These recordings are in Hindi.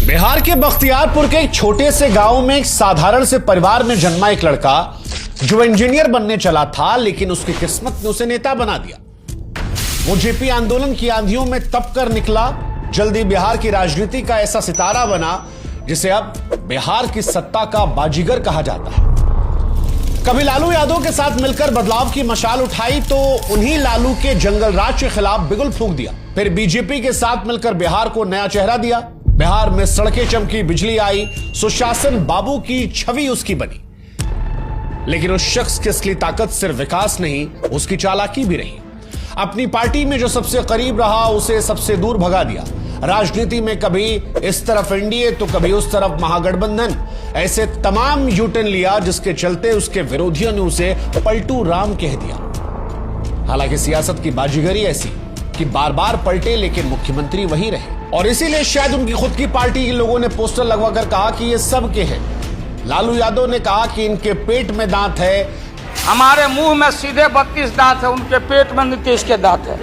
बिहार के बख्तियारपुर के एक छोटे से गांव में एक साधारण से परिवार में जन्मा एक लड़का जो इंजीनियर बनने चला था, लेकिन उसकी किस्मत ने उसे नेता बना दिया। वो जेपी आंदोलन की आंधियों में तप कर निकला, जल्दी बिहार की राजनीति का ऐसा सितारा बना जिसे अब बिहार की सत्ता का बाजीगर कहा जाता है। कभी लालू यादव के साथ मिलकर बदलाव की मशाल उठाई तो उन्हीं लालू के जंगल राज के खिलाफ बिगुल फूंक दिया। फिर बीजेपी के साथ मिलकर बिहार को नया चेहरा दिया। बिहार में सड़कें चमकी, बिजली आई, सुशासन बाबू की छवि उसकी बनी। लेकिन उस शख्स की असली ताकत सिर्फ विकास नहीं, उसकी चालाकी भी रही। अपनी पार्टी में जो सबसे करीब रहा उसे सबसे दूर भगा दिया। राजनीति में कभी इस तरफ एनडीए तो कभी उस तरफ महागठबंधन, ऐसे तमाम यूटर्न लिया जिसके चलते उसके विरोधियों ने उसे पलटू राम कह दिया। हालांकि सियासत की बाजीगरी ऐसी कि बार बार पलटे लेकिन मुख्यमंत्री वही रहे, और इसीलिए शायद उनकी खुद की पार्टी के लोगों ने पोस्टर लगवाकर कहा कि ये सबके हैं। लालू यादव ने कहा कि इनके पेट में दांत है, हमारे मुंह में सीधे 32 दांत है, उनके पेट में नीतीश के दांत है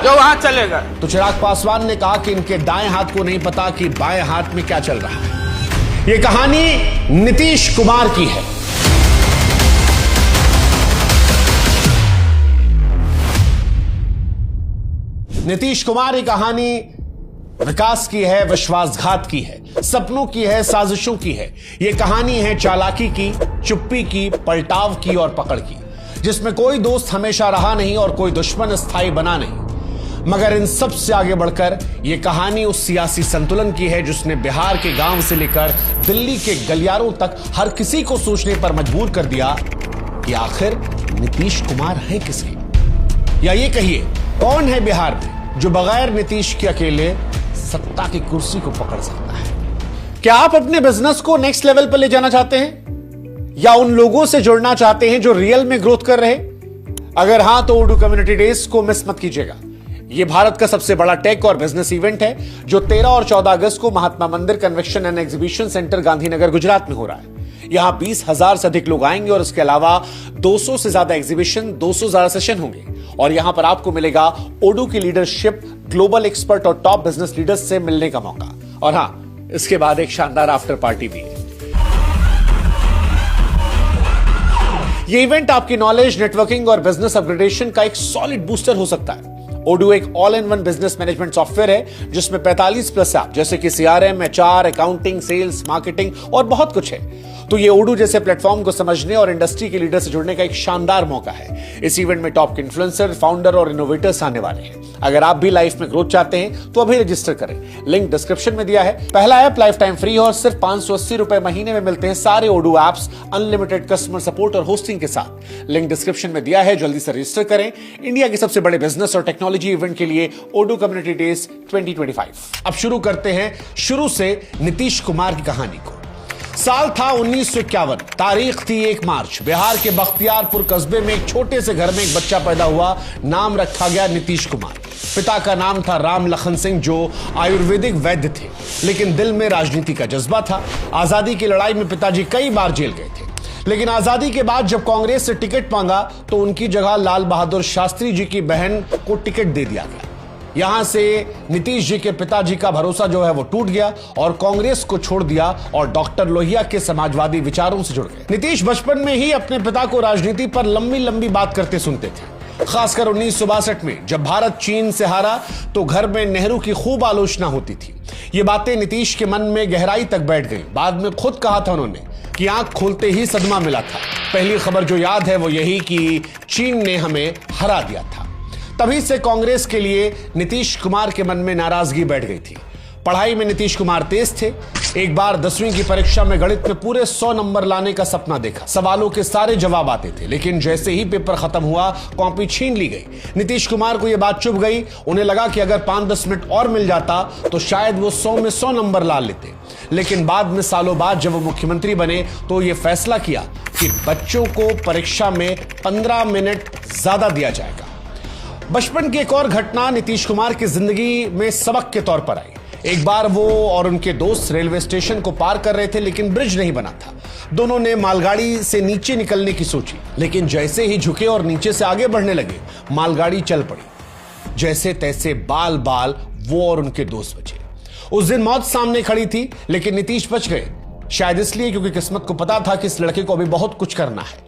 जो वहां चलेगा। तो चिराग पासवान ने कहा कि इनके दाएं हाथ को नहीं पता कि बाएं हाथ में क्या चल रहा है। यह कहानी नीतीश कुमार की है। नीतीश कुमार की कहानी विकास की है, विश्वासघात की है, सपनों की है, साजिशों की है। यह कहानी है चालाकी की, चुप्पी की, पलटाव की और पकड़ की, जिसमें कोई दोस्त हमेशा रहा नहीं और कोई दुश्मन स्थायी बना नहीं। मगर इन सब से आगे बढ़कर यह कहानी उस सियासी संतुलन की है जिसने बिहार के गांव से लेकर दिल्ली के गलियारों तक हर किसी को सोचने पर मजबूर कर दिया कि आखिर नीतीश कुमार है किसके, या ये कहिए कौन है बिहार में जो बगैर नीतीश के अकेले सत्ता की कुर्सी को पकड़ सकता है। क्या आप अपने बिजनेस को नेक्स्ट लेवल पर ले जाना चाहते हैं, या उन लोगों से जुड़ना चाहते हैं जो रियल में ग्रोथ कर रहे? अगर हां तो ओडू कम्युनिटी डेज को मिस मत कीजिएगा। यह भारत का सबसे बड़ा टेक और बिजनेस इवेंट है जो 13 और 14 अगस्त को महात्मा मंदिर convention and exhibition centre Gandhinagar Gujarat में हो रहा है। यहां 20,000 से अधिक लोग आएंगे और इसके अलावा 200 से ज्यादा एग्जीबिशन, 200 से ज्यादा सेशन होंगे, और यहां पर आपको मिलेगा ओडू की लीडरशिप, ग्लोबल एक्सपर्ट और टॉप बिजनेस लीडर्स से मिलने का मौका। और हां, इसके बाद एक शानदार आफ्टर पार्टी भी है। यह इवेंट आपकी नॉलेज, नेटवर्किंग और बिजनेस अपग्रेडेशन का एक सॉलिड बूस्टर हो सकता है। ओडू एक all in one business management software है जिसमें 45+ ऐप जैसे कि CRM, HR, accounting, sales, marketing और बहुत कुछ है। तो ये ओडू जैसे प्लेटफॉर्म को समझने और इंडस्ट्री के लीडर से जुड़ने का एक शानदार मौका है। इस इवेंट में टॉप इन्फ्लुएंसर, फाउंडर और इनोवेटर्स आने वाले हैं। अगर आप भी लाइफ में ग्रोथ चाहते हैं तो अभी रजिस्टर करें, लिंक डिस्क्रिप्शन में दिया है। पहला ऐप लाइफ टाइम फ्री है और सिर्फ 580 रुपए महीने में मिलते हैं सारे ओडू ऐप्स, अनलिमिटेड कस्टमर सपोर्ट और होस्टिंग के साथ। लिंक डिस्क्रिप्शन में दिया है, जल्दी से रजिस्टर करें। इंडिया के सबसे बड़े बिजनेस और टेक्नोलॉजी इवेंट के लिए ओडू कम्युनिटी डेज 2025। अब शुरू करते हैं शुरू से नीतीश कुमार की कहानी को। साल था 1951, तारीख थी 1 मार्च। बिहार के बख्तियारपुर कस्बे में एक छोटे से घर में एक बच्चा पैदा हुआ। नाम रखा गया नीतीश कुमार। पिता का नाम था राम लखन सिंह जो आयुर्वेदिक वैद्य थे, लेकिन दिल में राजनीति का जज्बा था। आजादी की लड़ाई में पिताजी कई बार जेल गए थे, लेकिन आजादी के बाद जब कांग्रेस से टिकट मांगा तो उनकी जगह लाल बहादुर शास्त्री जी की बहन को टिकट दे दिया गया। यहां से नीतीश जी के पिताजी का भरोसा जो है वो टूट गया और कांग्रेस को छोड़ दिया और डॉक्टर लोहिया के समाजवादी विचारों से जुड़ गए। नीतीश बचपन में ही अपने पिता को राजनीति पर लंबी लंबी बात करते सुनते थे। खासकर 1962 में जब भारत चीन से हारा तो घर में नेहरू की खूब आलोचना होती थी। ये बातें नीतीश के मन में गहराई तक बैठ गई। बाद में खुद कहा था उन्होंने कि आंख खोलते ही सदमा मिला था। पहली खबर जो याद है वो यही कि चीन ने हमें हरा दिया था। तभी से कांग्रेस के लिए नीतीश कुमार के मन में नाराजगी बैठ गई थी। पढ़ाई में नीतीश कुमार तेज थे। एक बार 10वीं की परीक्षा में गणित में पूरे 100 नंबर लाने का सपना देखा। सवालों के सारे जवाब आते थे, लेकिन जैसे ही पेपर खत्म हुआ कॉपी छीन ली गई। नीतीश कुमार को यह बात चुभ गई। उन्हें लगा कि अगर 5-10 मिनट और मिल जाता तो शायद वो 100 में 100 नंबर ला लेते। लेकिन बाद में, सालों बाद जब वो मुख्यमंत्री बने तो यह फैसला किया कि बच्चों को परीक्षा में 15 मिनट ज्यादा दिया जाएगा। बचपन की एक और घटना नीतीश कुमार की जिंदगी में सबक के तौर पर आई। एक बार वो और उनके दोस्त रेलवे स्टेशन को पार कर रहे थे, लेकिन ब्रिज नहीं बना था। दोनों ने मालगाड़ी से नीचे निकलने की सोची, लेकिन जैसे ही झुके और नीचे से आगे बढ़ने लगे, मालगाड़ी चल पड़ी। जैसे तैसे बाल बाल वो और उनके दोस्त बचे। उस दिन मौत सामने खड़ी थी, लेकिन नीतीश बच गए, शायद इसलिए क्योंकि किस्मत को पता था कि इस लड़के को अभी बहुत कुछ करना है।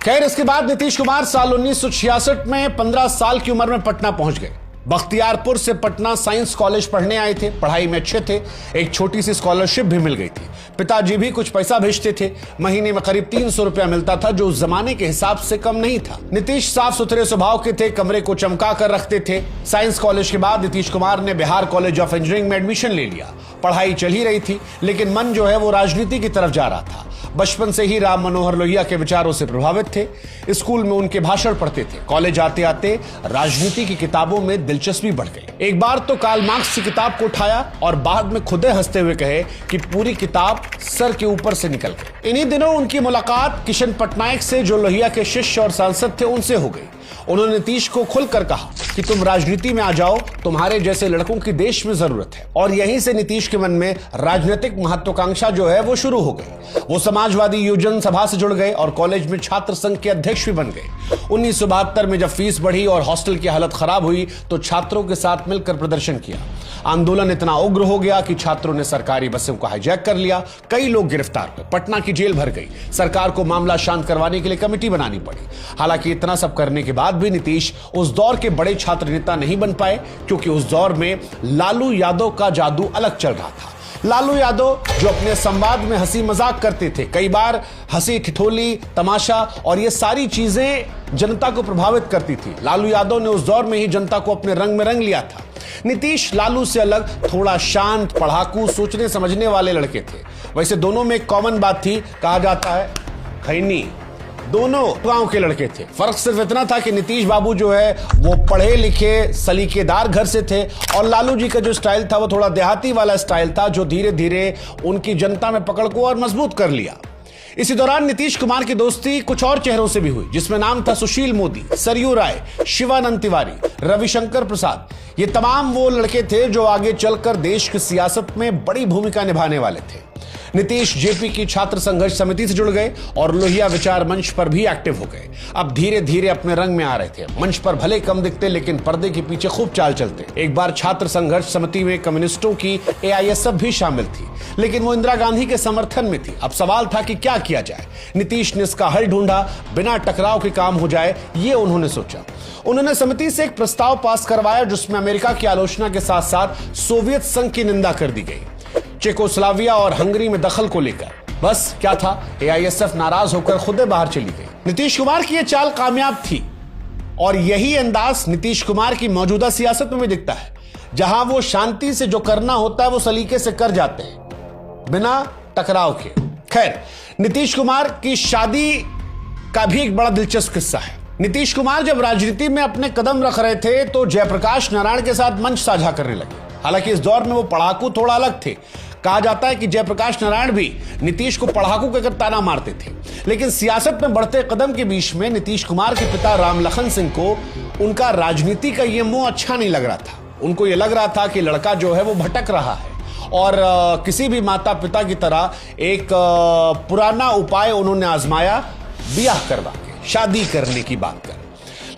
खैर, इसके बाद नीतीश कुमार साल 1966 में 15 साल की उम्र में पटना पहुंच गए। बख्तियारपुर से पटना साइंस कॉलेज पढ़ने आए थे, पढ़ाई में अच्छे थे, एक छोटी सी स्कॉलरशिप भी मिल गई थी। पिताजी भी कुछ पैसा भेजते थे, महीने में करीब 300 रुपया मिलता था, जो उस जमाने के हिसाब से कम नहीं था। नीतीश साफ सुथरे स्वभाव के थे, कमरे को चमका कर रखते थे। साइंस कॉलेज के बाद नीतीश कुमार ने बिहार कॉलेज ऑफ इंजीनियरिंग में एडमिशन ले लिया। पढ़ाई चल ही रही थी, लेकिन मन जो है वो राजनीति की तरफ जा रहा था। बचपन से ही राम मनोहर लोहिया के विचारों से प्रभावित थे, स्कूल में उनके भाषण पढ़ते थे। कॉलेज आते आते राजनीति की किताबों में दिलचस्पी बढ़ गई। एक बार तो कार्ल मार्क्स की किताब को उठाया और बाद में खुदे हंसते हुए कहे कि पूरी किताब सर के ऊपर से निकल गई। इन्हीं दिनों उनकी मुलाकात किशन पटनायक से, जो लोहिया के शिष्य और सांसद थे, उनसे हो गई। उन्होंने नीतीश को खुलकर कहा कि तुम राजनीति में आ जाओ, तुम्हारे जैसे लड़कों की देश में जरूरत है। और यहीं से नीतीश के मन में राजनीतिक महत्वाकांक्षा जो है वो शुरू हो गई। वो समाजवादी युवजन सभा से जुड़ गए और कॉलेज में छात्र संघ के अध्यक्ष भी बन गए। 1972 में जब फीस बढ़ी और हॉस्टल की हालत खराब हुई तो छात्रों के साथ मिलकर प्रदर्शन किया। आंदोलन इतना उग्र हो गया कि छात्रों ने सरकारी बसों को हाईजैक कर लिया। कई लोग गिरफ्तार हुए, पटना की जेल भर गई। सरकार को मामला शांत करवाने के लिए कमेटी बनानी पड़ी। हालांकि इतना सब करने के बाद भी नीतीश उस दौर के बड़े छात्र नेता नहीं बन पाए, क्योंकि उस दौर में लालू यादव का जादू अलग चल रहा था। लालू यादव जो अपने संवाद में हंसी मजाक करते थे, कई बार हंसी ठिठोली तमाशा और ये सारी चीजें जनता को प्रभावित करती थी। लालू यादव ने उस दौर में ही जनता को अपने रंग में रंग लिया था। नीतीश लालू से अलग थोड़ा शांत, पढ़ाकू, सोचने समझने वाले लड़के थे। वैसे दोनों में एक कॉमन बात थी, कहा जाता है खैनी। दोनों गांव के लड़के थे। फर्क सिर्फ इतना था कि नीतीश बाबू जो है वो पढ़े लिखे सलीकेदार घर से थे और लालू जी का जो स्टाइल था वो थोड़ा देहाती वाला स्टाइल था, जो धीरे धीरे उनकी जनता में पकड़ को और मजबूत कर लिया। इसी दौरान नीतीश कुमार की दोस्ती कुछ और चेहरों से भी हुई, जिसमें नाम था सुशील मोदी, सरयू राय, शिवानंद तिवारी, रविशंकर प्रसाद। ये तमाम वो लड़के थे जो आगे चलकर देश की सियासत में बड़ी भूमिका निभाने वाले थे। नीतीश जेपी की छात्र संघर्ष समिति से जुड़ गए और लोहिया विचार मंच पर भी एक्टिव हो गए। अब धीरे धीरे अपने रंग में आ रहे थे। मंच पर भले कम दिखते, लेकिन पर्दे के पीछे खूब चाल चलते। एक बार छात्र संघर्ष समिति में कम्युनिस्टों की एआईएसएफ भी शामिल थी, लेकिन वो इंदिरा गांधी के समर्थन में थी। अब सवाल था कि क्या किया जाए। नीतीश ने इसका हल ढूंढा, बिना टकराव के काम हो जाए ये उन्होंने सोचा। उन्होंने समिति से एक प्रस्ताव पास करवाया जिसमें अमेरिका की आलोचना के साथ साथ सोवियत संघ की निंदा कर दी गई, चेकोस्लोवाकिया और हंगरी में दखल को लेकर। बस क्या था, एआईएसएफ नाराज होकर खुद बाहर चली गई। नीतीश कुमार की यह चाल कामयाब थी और यही अंदाज नीतीश कुमार की मौजूदा सियासत में भी दिखता है, जहां वो शांति से जो करना होता है वो सलीके से कर जाते हैं, बिना टकराव के। खैर, नीतीश कुमार की शादी का भी एक बड़ा दिलचस्प किस्सा है। नीतीश कुमार जब राजनीति में अपने कदम रख रहे थे तो जयप्रकाश नारायण के साथ मंच साझा करने लगे। हालांकि इस दौर में वो पढ़ाकू थोड़ा अलग थे। कहा जाता है कि जयप्रकाश नारायण भी नीतीश को पढ़ाकू कहकर ताना मारते थे। लेकिन सियासत में बढ़ते कदम के बीच में नीतीश कुमार के पिता राम लखन सिंह को उनका राजनीति का ये मोह अच्छा नहीं लग रहा था। उनको ये लग रहा था कि लड़का जो है वो भटक रहा है और किसी भी माता पिता की तरह एक पुराना उपाय उन्होंने आजमाया, ब्याह करवा के शादी करने की बात कर।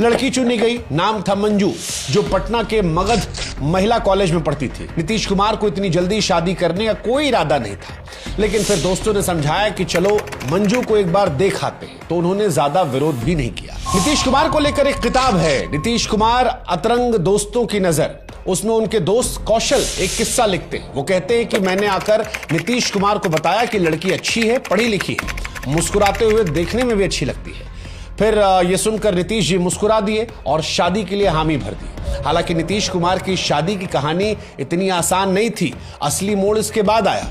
लड़की चुनी गई, नाम था मंजू, जो पटना के मगध महिला कॉलेज में पढ़ती थी। नीतीश कुमार को इतनी जल्दी शादी करने का कोई इरादा नहीं था, लेकिन फिर दोस्तों ने समझाया कि चलो मंजू को एक बार देख आते हैं, तो उन्होंने ज्यादा विरोध भी नहीं किया। नीतीश कुमार को लेकर एक किताब है, नीतीश कुमार अतरंग दोस्तों की नजर। उसमें उनके दोस्त कौशल एक किस्सा लिखते हैं। वो कहते हैं कि मैंने आकर नीतीश कुमार को बताया कि लड़की अच्छी है, पढ़ी लिखी है, मुस्कुराते हुए देखने में भी अच्छी लगती है। फिर यह सुनकर नीतीश जी मुस्कुरा दिए और शादी के लिए हामी भर दी। हालांकि नीतीश कुमार की शादी की कहानी इतनी आसान नहीं थी। असली मोड़ इसके बाद आया।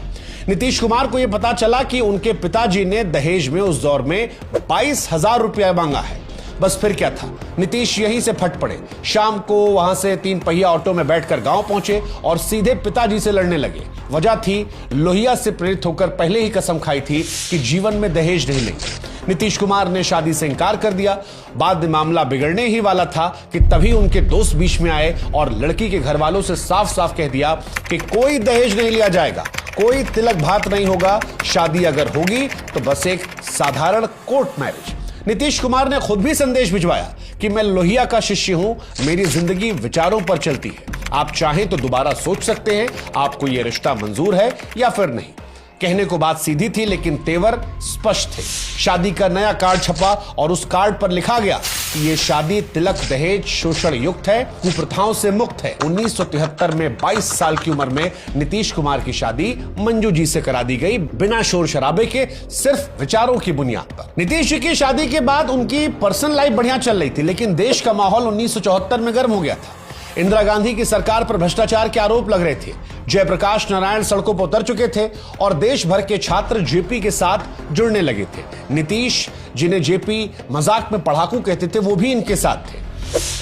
नीतीश कुमार को यह पता चला कि उनके पिताजी ने दहेज में उस दौर में 22,000 रुपया मांगा है। बस फिर क्या था, नीतीश यहीं से फट पड़े। शाम को वहां से 3 पहिया ऑटो में बैठकर गांव पहुंचे और सीधे पिताजी से लड़ने लगे। वजह थी, लोहिया से प्रेरित होकर पहले ही कसम खाई थी कि जीवन में दहेज नहीं लेंगे। नीतीश कुमार ने शादी से इनकार कर दिया। बाद में मामला बिगड़ने ही वाला था कि तभी उनके दोस्त बीच में आए और लड़की के घर वालों से साफ साफ कह दिया कि कोई दहेज नहीं लिया जाएगा, कोई तिलक भात नहीं होगा, शादी अगर होगी तो बस एक साधारण कोर्ट मैरिज। नीतीश कुमार ने खुद भी संदेश भिजवाया कि मैं लोहिया का शिष्य हूं, मेरी जिंदगी विचारों पर चलती है। आप चाहें तो दोबारा सोच सकते हैं आपको यह रिश्ता मंजूर है या फिर नहीं। कहने को बात सीधी थी लेकिन तेवर स्पष्ट थे। शादी का नया कार्ड छपा और उस कार्ड पर लिखा गया कि यह शादी तिलक दहेज शोषण युक्त है, कुप्रथाओं से मुक्त है। 1973 में 22 साल की उम्र में नीतीश कुमार की शादी मंजू जी से करा दी गई, बिना शोर शराबे के, सिर्फ विचारों की बुनियाद पर। नीतीश जी की शादी के बाद उनकी पर्सनल लाइफ बढ़िया चल रही थी, लेकिन देश का माहौल 1974 में गर्म हो गया था। इंदिरा गांधी की सरकार पर भ्रष्टाचार के आरोप लग रहे थे। जयप्रकाश नारायण सड़कों पर उतर चुके थे और देश भर के छात्र जेपी के साथ जुड़ने लगे थे। नीतीश, जिन्हें जेपी मजाक में पढ़ाकू कहते थे, वो भी इनके साथ थे।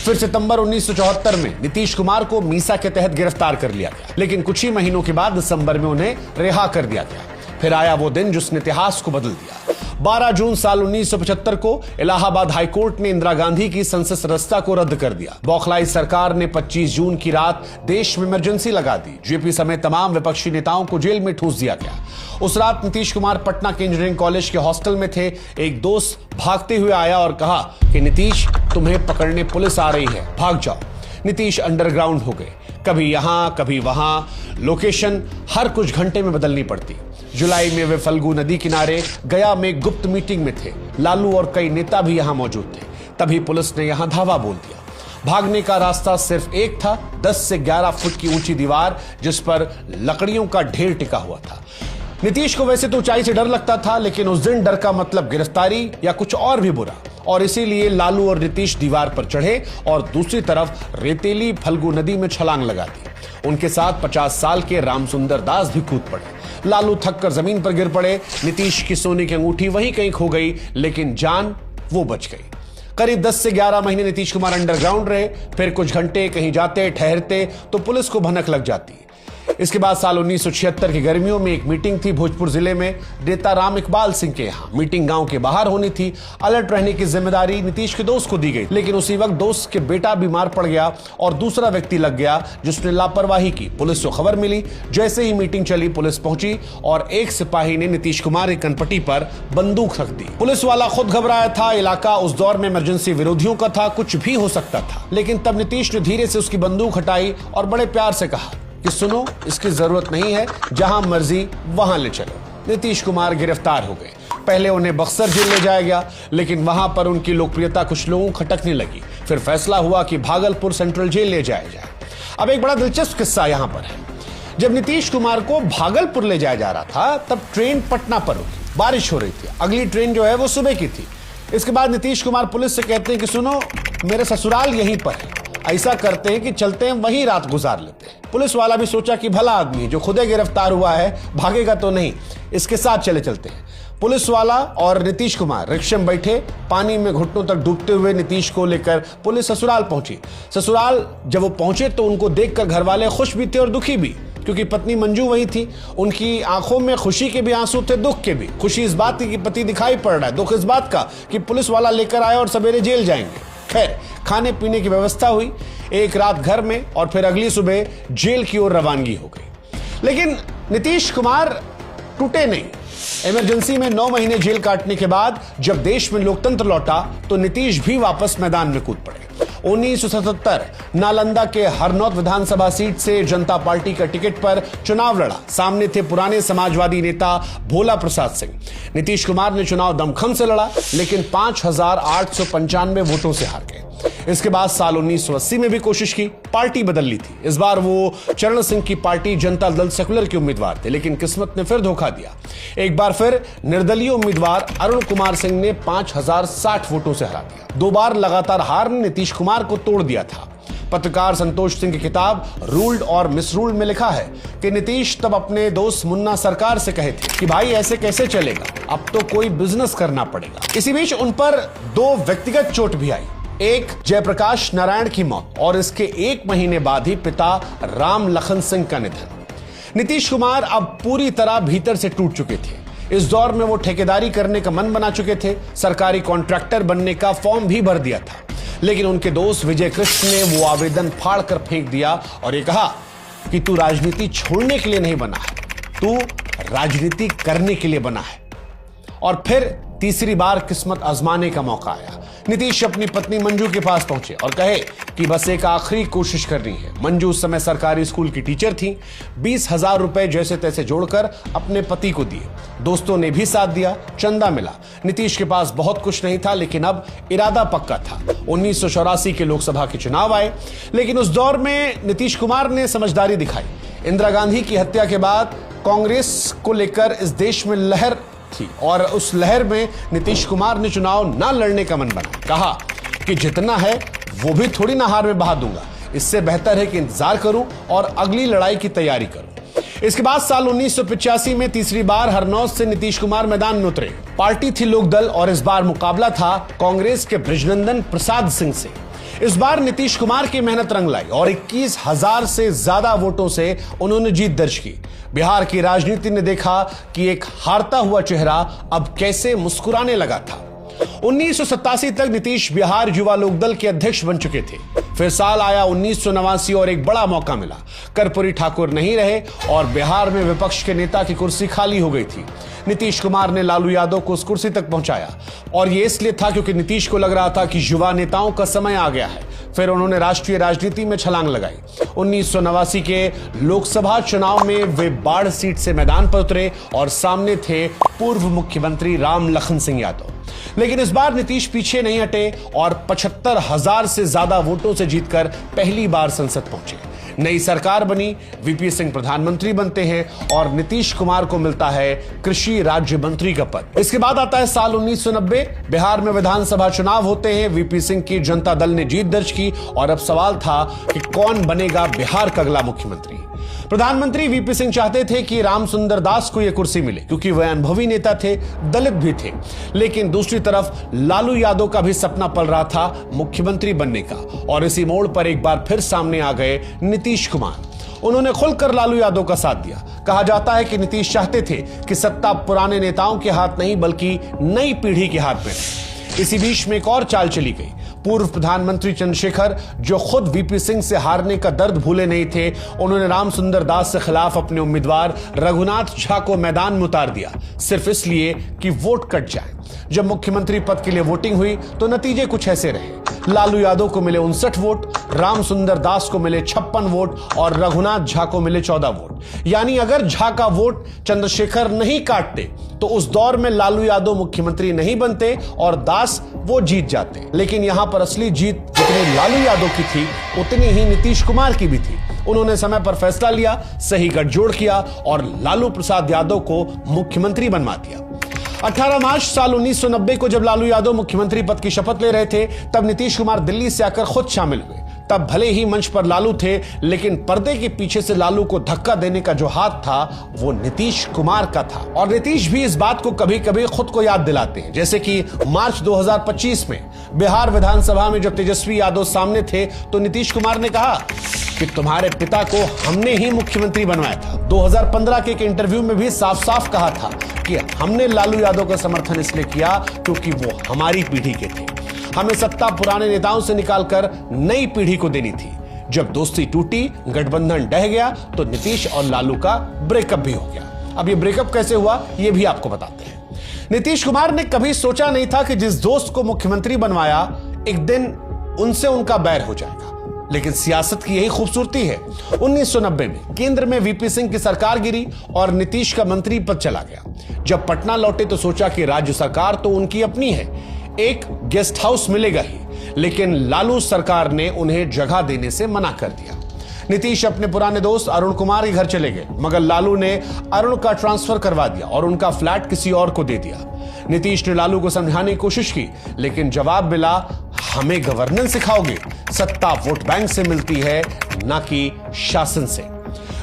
फिर सितंबर 1974 में नीतीश कुमार को मीसा के तहत गिरफ्तार कर लिया गया, लेकिन कुछ ही महीनों के बाद दिसंबर में उन्हें रिहा कर दिया गया। फिर आया वो दिन जिसने इतिहास को बदल दिया। 12 जून साल 1975 को इलाहाबाद हाईकोर्ट ने इंदिरा गांधी की संसद सदस्यता को रद्द कर दिया। बौखलाई सरकार ने 25 जून की रात देश में इमरजेंसी लगा दी। जेपी समेत तमाम विपक्षी नेताओं को जेल में ठूस दिया गया। उस रात नीतीश कुमार पटना के इंजीनियरिंग कॉलेज के हॉस्टल में थे। एक दोस्त भागते हुए आया और कहा कि नीतीश, तुम्हें पकड़ने पुलिस आ रही है, भाग जाओ। नीतीश अंडरग्राउंड हो गए, कभी यहां कभी वहां। लोकेशन हर कुछ घंटे में बदलनी पड़ती। जुलाई में वे फल्गु नदी किनारे गया में गुप्त मीटिंग में थे। लालू और कई नेता भी यहां मौजूद थे। तभी पुलिस ने यहां धावा बोल दिया। भागने का रास्ता सिर्फ एक था, 10 से 11 फुट की ऊंची दीवार जिस पर लकड़ियों का ढेर टिका हुआ था। नीतीश को वैसे तो ऊंचाई से डर लगता था, लेकिन उस दिन डर का मतलब गिरफ्तारी या कुछ और भी बुरा, और इसीलिए लालू और नीतीश दीवार पर चढ़े और दूसरी तरफ रेतीली फल्गु नदी में छलांग लगा दी। उनके साथ 50 साल के रामसुंदर दास भी कूद पड़े। लालू थक कर जमीन पर गिर पड़े। नीतीश की सोने की अंगूठी वहीं कहीं खो गई, लेकिन जान वो बच गई। करीब 10 से 11 महीने नीतीश कुमार अंडरग्राउंड रहे। फिर कुछ घंटे कहीं जाते ठहरते तो पुलिस को भनक लग जाती। इसके बाद साल 1976 की गर्मियों में एक मीटिंग थी भोजपुर जिले में नेता राम इकबाल सिंह के यहाँ। मीटिंग गांव के बाहर होनी थी। अलर्ट रहने की जिम्मेदारी नीतीश के दोस्त को दी गई, लेकिन उसी वक्त दोस्त के बेटा बीमार पड़ गया और दूसरा व्यक्ति लग गया जिसने लापरवाही की। पुलिस को खबर मिली। जैसे ही मीटिंग चली, पुलिस पहुंची और एक सिपाही ने नीतीश कुमार की कनपटी पर बंदूक रख दी। पुलिस वाला खुद घबराया था। इलाका उस दौर में इमरजेंसी विरोधियों का था, कुछ भी हो सकता था। लेकिन तब नीतीश ने धीरे से उसकी बंदूक हटाई और बड़े प्यार से कहा कि सुनो, इसकी जरूरत नहीं है, जहां मर्जी वहां ले चलो। नीतीश कुमार गिरफ्तार हो गए। पहले उन्हें बक्सर जेल ले जाया गया, लेकिन वहां पर उनकी लोकप्रियता कुछ लोगों को खटकने लगी। फिर फैसला हुआ कि भागलपुर सेंट्रल जेल ले जाया जाए। अब एक बड़ा दिलचस्प किस्सा यहां पर है। जब नीतीश कुमार को भागलपुर ले जाया जा रहा था, तब ट्रेन पटना पर रुकी। बारिश हो रही थी। अगली ट्रेन जो है वो सुबह की थी। इसके बाद नीतीश कुमार पुलिस से कहते हैं कि सुनो, मेरे ससुराल यहीं पर है, ऐसा करते हैं कि चलते हैं, वहीं रात गुजार लेते हैं। पुलिस वाला भी सोचा कि भला आदमी जो खुद गिरफ्तार हुआ है, भागेगा तो नहीं, इसके साथ चले चलते हैं। पुलिस वाला और नीतीश कुमार रिक्शे में बैठे। पानी में घुटनों तक डूबते हुए नीतीश को लेकर पुलिस ससुराल पहुंची। ससुराल जब वो पहुंचे तो उनको देखकर घर वाले खुश भी थे और दुखी भी, क्योंकि पत्नी मंजू वही थी। उनकी आंखों में खुशी के भी आंसू थे, दुख के भी। खुशी इस बात की कि पति दिखाई पड़ रहा है, दुख इस बात का कि पुलिस वाला लेकर आया और सवेरे जेल जाएंगे। खैर, खाने पीने की व्यवस्था हुई। एक रात घर में और फिर अगली सुबह जेल की ओर रवानगी हो गई। लेकिन नीतीश कुमार टूटे नहीं। इमरजेंसी में 9 महीने जेल काटने के बाद जब देश में लोकतंत्र लौटा तो नीतीश भी वापस मैदान में कूद पड़े। 1977 नालंदा के हरनौत विधानसभा सीट से जनता पार्टी का टिकट पर चुनाव लड़ा। सामने थे पुराने समाजवादी नेता भोला प्रसाद सिंह। नीतीश कुमार ने चुनाव दमखम से लड़ा, लेकिन 5,895 वोटों से हार गए। इसके बाद साल 1980 में भी कोशिश की, पार्टी बदल ली थी। इस बार वो चरण सिंह की पार्टी जनता दल सेकुलर के उम्मीदवार थे, लेकिन किस्मत ने फिर धोखा दिया। एक बार फिर निर्दलीय उम्मीदवार अरुण कुमार सिंह ने 5,060 वोटों से हरा दिया। 2 बार लगातार हार ने नीतीश कुमार को तोड़ दिया था। पत्रकार संतोष सिंह की किताब रूल्ड और मिसरूल्ड में लिखा है कि नीतीश तब अपने दोस्त मुन्ना सरकार से कहे थे कि भाई ऐसे कैसे चलेगा, अब तो कोई बिजनेस करना पड़ेगा। इसी बीच उन पर 2 व्यक्तिगत चोट भी आई। एक जयप्रकाश नारायण की मौत और इसके 1 महीने बाद ही पिता राम लखन सिंह का निधन। नीतीश कुमार अब पूरी तरह भीतर से टूट चुके थे। इस दौर में वो ठेकेदारी करने का मन बना चुके थे। सरकारी कॉन्ट्रैक्टर बनने का फॉर्म भी भर दिया था, लेकिन उनके दोस्त विजय कृष्ण ने वो आवेदन फाड़ कर फेंक दिया और ये कहा कि तू राजनीति छोड़ने के लिए नहीं बना है, तू राजनीति करने के लिए बना है। और फिर तीसरी बार किस्मत आजमाने का मौका आया। नीतीश अपनी पत्नी मंजू के पास पहुंचे और कहे कि बस एक आखिरी कोशिश करनी है। मंजू उस समय सरकारी स्कूल की टीचर थी। 20,000 रुपए जैसे तैसे जोड़कर अपने पति को दिए। दोस्तों ने भी साथ दिया, चंदा मिला। नीतीश के पास बहुत कुछ नहीं था, लेकिन अब इरादा पक्का था। 1984 के लोकसभा के चुनाव आए, लेकिन उस दौर में नीतीश कुमार ने समझदारी दिखाई। इंदिरा गांधी की हत्या के बाद कांग्रेस को लेकर इस देश में लहर थी और उस लहर में नीतीश कुमार ने चुनाव ना लड़ने का मन बना। कहा कि जितना है वो भी थोड़ी ना हार में बहा दूंगा, इससे बेहतर है कि इंतजार करूं और अगली लड़ाई की तैयारी करूं। इसके बाद साल 1985 में तीसरी बार हरनौत से नीतीश कुमार मैदान में उतरे। पार्टी थी लोकदल और इस बार मुकाबला था कांग्रेस के बृजनंदन प्रसाद सिंह से। इस बार नीतीश कुमार की मेहनत रंग लाई और 21,000 से ज्यादा वोटों से उन्होंने जीत दर्ज की। बिहार की राजनीति ने देखा कि एक हारता हुआ चेहरा अब कैसे मुस्कुराने लगा था। 1987 तक नीतीश बिहार युवा लोकदल के अध्यक्ष बन चुके थे। फिर साल आया 1989 और एक बड़ा मौका मिला। कर्पूरी ठाकुर नहीं रहे और बिहार में विपक्ष के नेता की कुर्सी खाली हो गई थी। नीतीश कुमार ने लालू यादव को उस कुर्सी तक पहुंचाया और यह इसलिए था क्योंकि नीतीश को लग रहा था कि युवा नेताओं का समय आ गया है। फिर उन्होंने राष्ट्रीय राजनीति में छलांग लगाई। 1989 के लोकसभा चुनाव में वे बाढ़ सीट से मैदान पर उतरे और सामने थे पूर्व मुख्यमंत्री राम लखन सिंह यादव। लेकिन इस बार नीतीश पीछे नहीं हटे और 75,000 से ज्यादा वोटों से जीतकर पहली बार संसद पहुंचे। नई सरकार बनी, वीपी सिंह प्रधानमंत्री बनते हैं और नीतीश कुमार को मिलता है कृषि राज्य मंत्री का पद। इसके बाद आता है साल 1990। बिहार में विधानसभा चुनाव होते हैं। वीपी सिंह की जनता दल ने जीत दर्ज की और अब सवाल था कि कौन बनेगा बिहार का अगला मुख्यमंत्री। प्रधानमंत्री वीपी सिंह चाहते थे कि रामसुंदर दास को यह कुर्सी मिले क्योंकि वह अनुभवी नेता थे, दलित भी थे। लेकिन दूसरी तरफ लालू यादव का भी सपना पल रहा था मुख्यमंत्री बनने का और इसी मोड़ पर एक बार फिर सामने आ गए नीतीश कुमार। उन्होंने खुलकर लालू यादव का साथ दिया। कहा जाता है कि नीतीश चाहते थे कि सत्ता पुराने नेताओं के हाथ नहीं बल्कि नई पीढ़ी के हाथ में रहे। इसी बीच में एक और चाल चली गई। पूर्व प्रधानमंत्री चंद्रशेखर, जो खुद वीपी सिंह से हारने का दर्द भूले नहीं थे, उन्होंने रामसुंदर दास से खिलाफ अपने उम्मीदवार रघुनाथ झा को मैदान में उतार दिया, सिर्फ इसलिए कि वोट कट जाए। जब मुख्यमंत्री पद के लिए वोटिंग हुई तो नतीजे कुछ ऐसे रहे। लालू यादव को मिले 59 वोट, रामसुंदर दास को मिले 56 वोट और रघुनाथ झा को मिले 14 वोट। यानी अगर झा का वोट चंद्रशेखर नहीं काटते तो उस दौर में लालू यादव मुख्यमंत्री नहीं बनते और दास वो जीत जाते। लेकिन यहां पर असली जीत जितनी लालू यादव की थी उतनी ही नीतीश कुमार की भी थी। उन्होंने समय पर फैसला लिया, सही गठजोड़ किया और लालू प्रसाद यादव को मुख्यमंत्री बनवा दिया। 18 मार्च साल 1990 को जब लालू यादव मुख्यमंत्री पद की शपथ ले रहे थे, तब नीतीश कुमार दिल्ली से आकर खुद शामिल हुए। तब भले ही मंच पर लालू थे, लेकिन पर्दे के पीछे से लालू को धक्का देने का जो हाथ था वो नीतीश कुमार का था। और नीतीश भी इस बात को कभी कभी खुद को याद दिलाते हैं। जैसे कि मार्च 2025 में बिहार विधानसभा में जब तेजस्वी यादव सामने थे तो नीतीश कुमार ने कहा कि तुम्हारे पिता को हमने ही मुख्यमंत्री बनवाया था। 2015 के एक इंटरव्यू में भी साफ साफ कहा था कि हमने लालू यादव का समर्थन इसलिए किया क्योंकि वो हमारी पीढ़ी के थे। हमें सत्ता पुराने नेताओं से निकालकर नई पीढ़ी को देनी थी। जब दोस्ती टूटी, गठबंधन ढह गया तो नीतीश और लालू का ब्रेकअप भी हो गया। अब ये ब्रेकअप कैसे हुआ ये भी आपको बताते हैं। नीतीश कुमार ने कभी सोचा नहीं था कि जिस दोस्त को मुख्यमंत्री बनवाया एक दिन उनसे उनका बैर हो जाएगा, लेकिन सियासत की यही खूबसूरती है। 1990 में केंद्र में वीपी सिंह की सरकार गिरी और नीतीश का मंत्री पद चला गया। जब पटना लौटे तो सोचा कि राज्य सरकार तो उनकी अपनी है, एक गेस्ट हाउस मिलेगा ही, लेकिन लालू सरकार ने उन्हें जगह देने से मना कर दिया। नीतीश अपने पुराने दोस्त अरुण कुमार के घर चले गए, मगर लालू ने अरुण का ट्रांसफर करवा दिया और उनका फ्लैट किसी और को दे दिया। नीतीश ने लालू को समझाने की कोशिश की, लेकिन जवाब मिला, हमें गवर्नेंस सिखाओगे? सत्ता वोट बैंक से मिलती है, ना कि शासन से।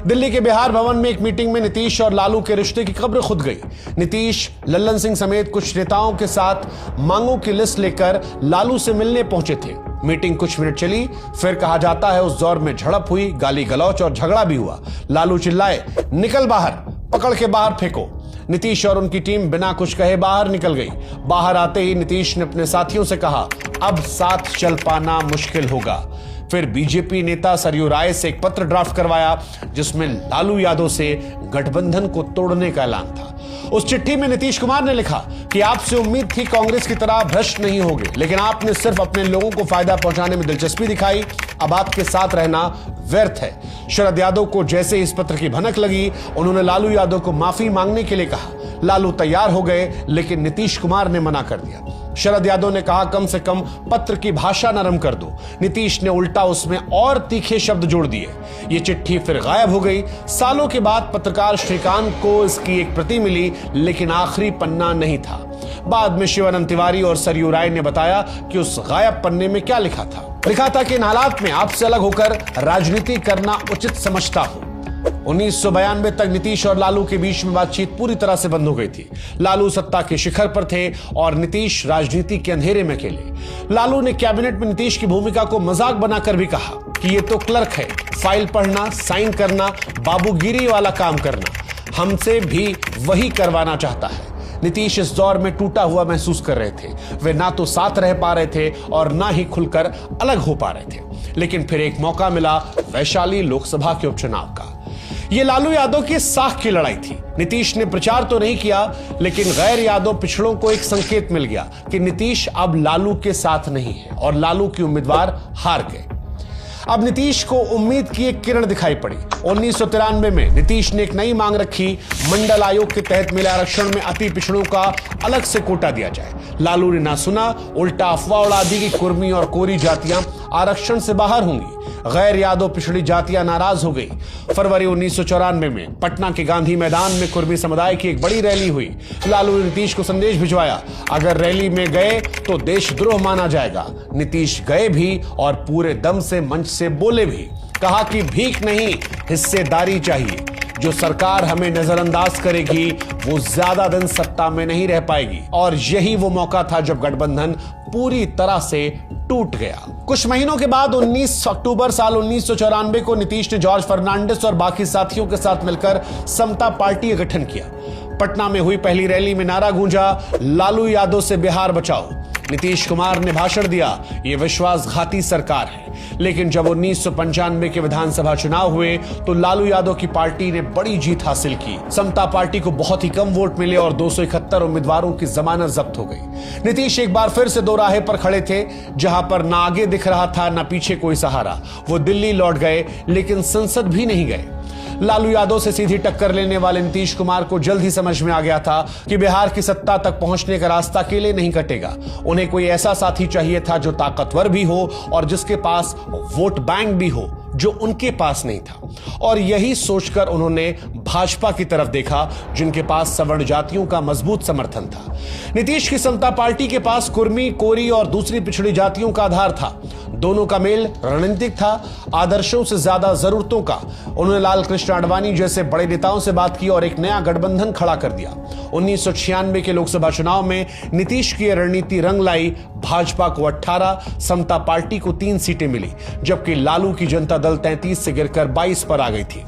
दिल्ली के बिहार भवन में एक मीटिंग में नीतीश और लालू के रिश्ते की कब्र खुद गई। नीतीश लल्लन सिंह समेत कुछ नेताओं के साथ मांगों की लिस्ट लेकर लालू से मिलने पहुंचे थे। मीटिंग कुछ मिनट चली, फिर कहा जाता है उस दौर में झड़प हुई, गाली गलौच और झगड़ा भी हुआ। लालू चिल्लाए, निकल बाहर, पकड़ के बाहर फेंको। नीतीश और उनकी टीम बिना कुछ कहे बाहर निकल गई। बाहर आते ही नीतीश ने अपने साथियों से कहा, अब साथ चल पाना मुश्किल होगा। फिर बीजेपी नेता सरयू राय से एक पत्र ड्राफ्ट करवाया जिसमें लालू यादव से गठबंधन को तोड़ने का ऐलान था उस चिट्ठी में नीतीश कुमार ने लिखा कि आपसे उम्मीद थी कांग्रेस की तरह भ्रष्ट नहीं होगे, लेकिन आपने सिर्फ अपने लोगों को फायदा पहुंचाने में दिलचस्पी दिखाई। अब आपके साथ रहना व्यर्थ है। शरद यादव को जैसे इस पत्र की भनक लगी, उन्होंने लालू यादव को माफी मांगने के लिए कहा। लालू तैयार हो गए, लेकिन नीतीश कुमार ने मना कर दिया। शरद यादव ने कहा कम से कम पत्र की भाषा नरम कर दो। नीतीश ने उल्टा उसमें और तीखे शब्द जोड़ दिए। ये चिट्ठी फिर गायब हो गई। सालों के बाद पत्रकार श्रीकांत को इसकी एक प्रति मिली, लेकिन आखिरी पन्ना नहीं था। बाद में शिवानंद तिवारी और सरयू राय ने बताया कि उस गायब पन्ने में क्या लिखा था। लिखा था कि इन हालात में आपसे अलग होकर राजनीति करना उचित समझता हूं। 1992 तक नीतीश और लालू के बीच में बातचीत पूरी तरह से बंद हो गई थी। लालू सत्ता के शिखर पर थे और नीतीश राजनीति के अंधेरे में अकेले। लालू ने कैबिनेट में नीतीश की भूमिका को मजाक बनाकर भी कहा कि ये तो क्लर्क है, फाइल पढ़ना, साइन करना, बाबूगिरी वाला काम करना, हमसे भी वही करवाना चाहता है। नीतीश इस दौर में टूटा हुआ महसूस कर रहे थे। वे ना तो साथ रह पा रहे थे और ना ही खुलकर अलग हो पा रहे थे। लेकिन फिर एक मौका मिला वैशाली लोकसभा के उपचुनाव का। यह लालू यादव की साख की लड़ाई थी। नीतीश ने प्रचार तो नहीं किया, लेकिन गैर यादव पिछड़ों को एक संकेत मिल गया कि नीतीश अब लालू के साथ नहीं है और लालू के उम्मीदवार हार गए। अब नीतीश को उम्मीद की एक किरण दिखाई पड़ी। 1993 में नीतीश ने एक नई मांग रखी, मंडल आयोग के तहत मिले आरक्षण में अति पिछड़ों का अलग से कोटा दिया जाए। लालू ने ना सुना, उल्टा अफवाह उड़ा दी कि कुर्मी और कोरी जातियां आरक्षण से बाहर होंगी। गैर यादव पिछड़ी जातियां नाराज हो गई। फरवरी 1994 में पटना के गांधी मैदान में कुर्मी समुदाय की एक बड़ी रैली हुई। लालू ने नीतीश को संदेश भिजवाया, अगर रैली में गए तो देशद्रोह माना जाएगा। नीतीश गए भी और पूरे दम से मंच से बोले भी। कहा कि भीख नहीं, हिस्सेदारी चाहिए। जो सरकार हमें नजरअंदाज करेगी वो ज्यादा दिन सत्ता में नहीं रह पाएगी। और यही वो मौका था जब गठबंधन पूरी तरह से टूट गया। कुछ महीनों के बाद 19 अक्टूबर साल 1994 को नीतीश ने जॉर्ज फर्नांडिस और बाकी साथियों के साथ मिलकर समता पार्टी का गठन किया। पटना में हुई पहली रैली में नारा गूंजा, लालू यादव से बिहार बचाओ। नीतीश कुमार ने भाषण दिया, यह विश्वासघाती सरकार है। लेकिन जब 1995 के विधानसभा चुनाव हुए तो लालू यादव की पार्टी ने बड़ी जीत हासिल की। समता पार्टी को बहुत ही कम वोट मिले और 271 उम्मीदवारों की जमानत जब्त हो गई। नीतीश एक बार फिर से दो राहे पर खड़े थे, जहां पर ना आगे दिख रहा था ना पीछे कोई सहारा। वो दिल्ली लौट गए, लेकिन संसद भी नहीं गए। लालू यादव से सीधी टक्कर लेने वाले नीतीश कुमार को जल्द ही समझ में आ गया था कि बिहार की सत्ता तक पहुंचने का रास्ता अकेले नहीं कटेगा। उन्हें कोई ऐसा साथी चाहिए था जो ताकतवर भी हो और जिसके पास वोट बैंक भी हो, जो उनके पास नहीं था। और यही सोचकर उन्होंने भाजपा की तरफ देखा, जिनके पास सवर्ण जातियों का मजबूत समर्थन था। नीतीश की समता पार्टी के पास कुर्मी, कोरी और दूसरी पिछड़ी जातियों का आधार था। दोनों का मेल रणनीतिक था, आदर्शों से ज्यादा जरूरतों का। उन्होंने लाल कृष्ण आडवाणी जैसे बड़े नेताओं से बात की और एक नया गठबंधन खड़ा कर दिया। 1996 के लोकसभा चुनाव में नीतीश की रणनीति रंग लाई। भाजपा को 18, समता पार्टी को 3 सीटें मिली, जबकि लालू की जनता दल 33 से गिरकर 22 पर आ गई थी।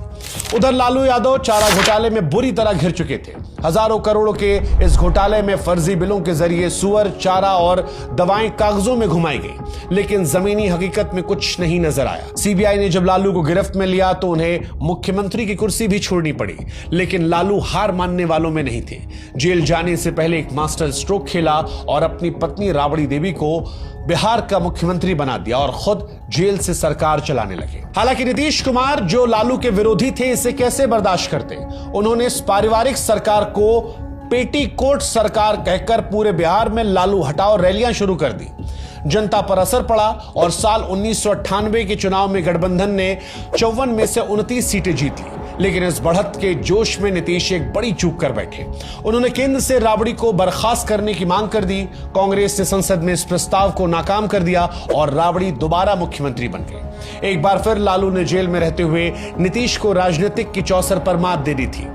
उधर लालू यादव चारा घोटाले में बुरी तरह घिर चुके थे। हजारों करोड़ों के इस घोटाले में फर्जी बिलों के जरिए सुअर, चारा और दवाएं कागजों में घुमाई गई, लेकिन जमीनी हकीकत में कुछ नहीं नजर आया। सीबीआई ने जब लालू को गिरफ्त में लिया तो उन्हें मुख्यमंत्री की कुर्सी भी छोड़नी पड़ी, लेकिन लालू हार मानने वालों में नहीं थे। जेल जाने से पहले एक मास्टर स्ट्रोक खेला और अपनी पत्नी राबड़ी देवी को बिहार का मुख्यमंत्री बना दिया और खुद जेल से सरकार चलाने लगे। हालांकि नीतीश कुमार, जो लालू के विरोधी थे, इसे कैसे बर्दाश्त करते। उन्होंने इस पारिवारिक सरकार को पेटीकोट सरकार कहकर पूरे बिहार में लालू हटाओ रैलियां शुरू कर दी। जनता पर असर पड़ा और साल 1998 के चुनाव में गठबंधन ने 54 में से 29 सीटें जीत ली। लेकिन इस बढ़त के जोश में नीतीश एक बड़ी चूक कर बैठे। उन्होंने केंद्र से राबड़ी को बर्खास्त करने की मांग कर दी। कांग्रेस ने संसद में इस प्रस्ताव को नाकाम कर दिया और राबड़ी दोबारा मुख्यमंत्री बन गए। एक बार फिर लालू ने जेल में रहते हुए नीतीश को राजनीतिक की चौसर पर मात दे दी थी।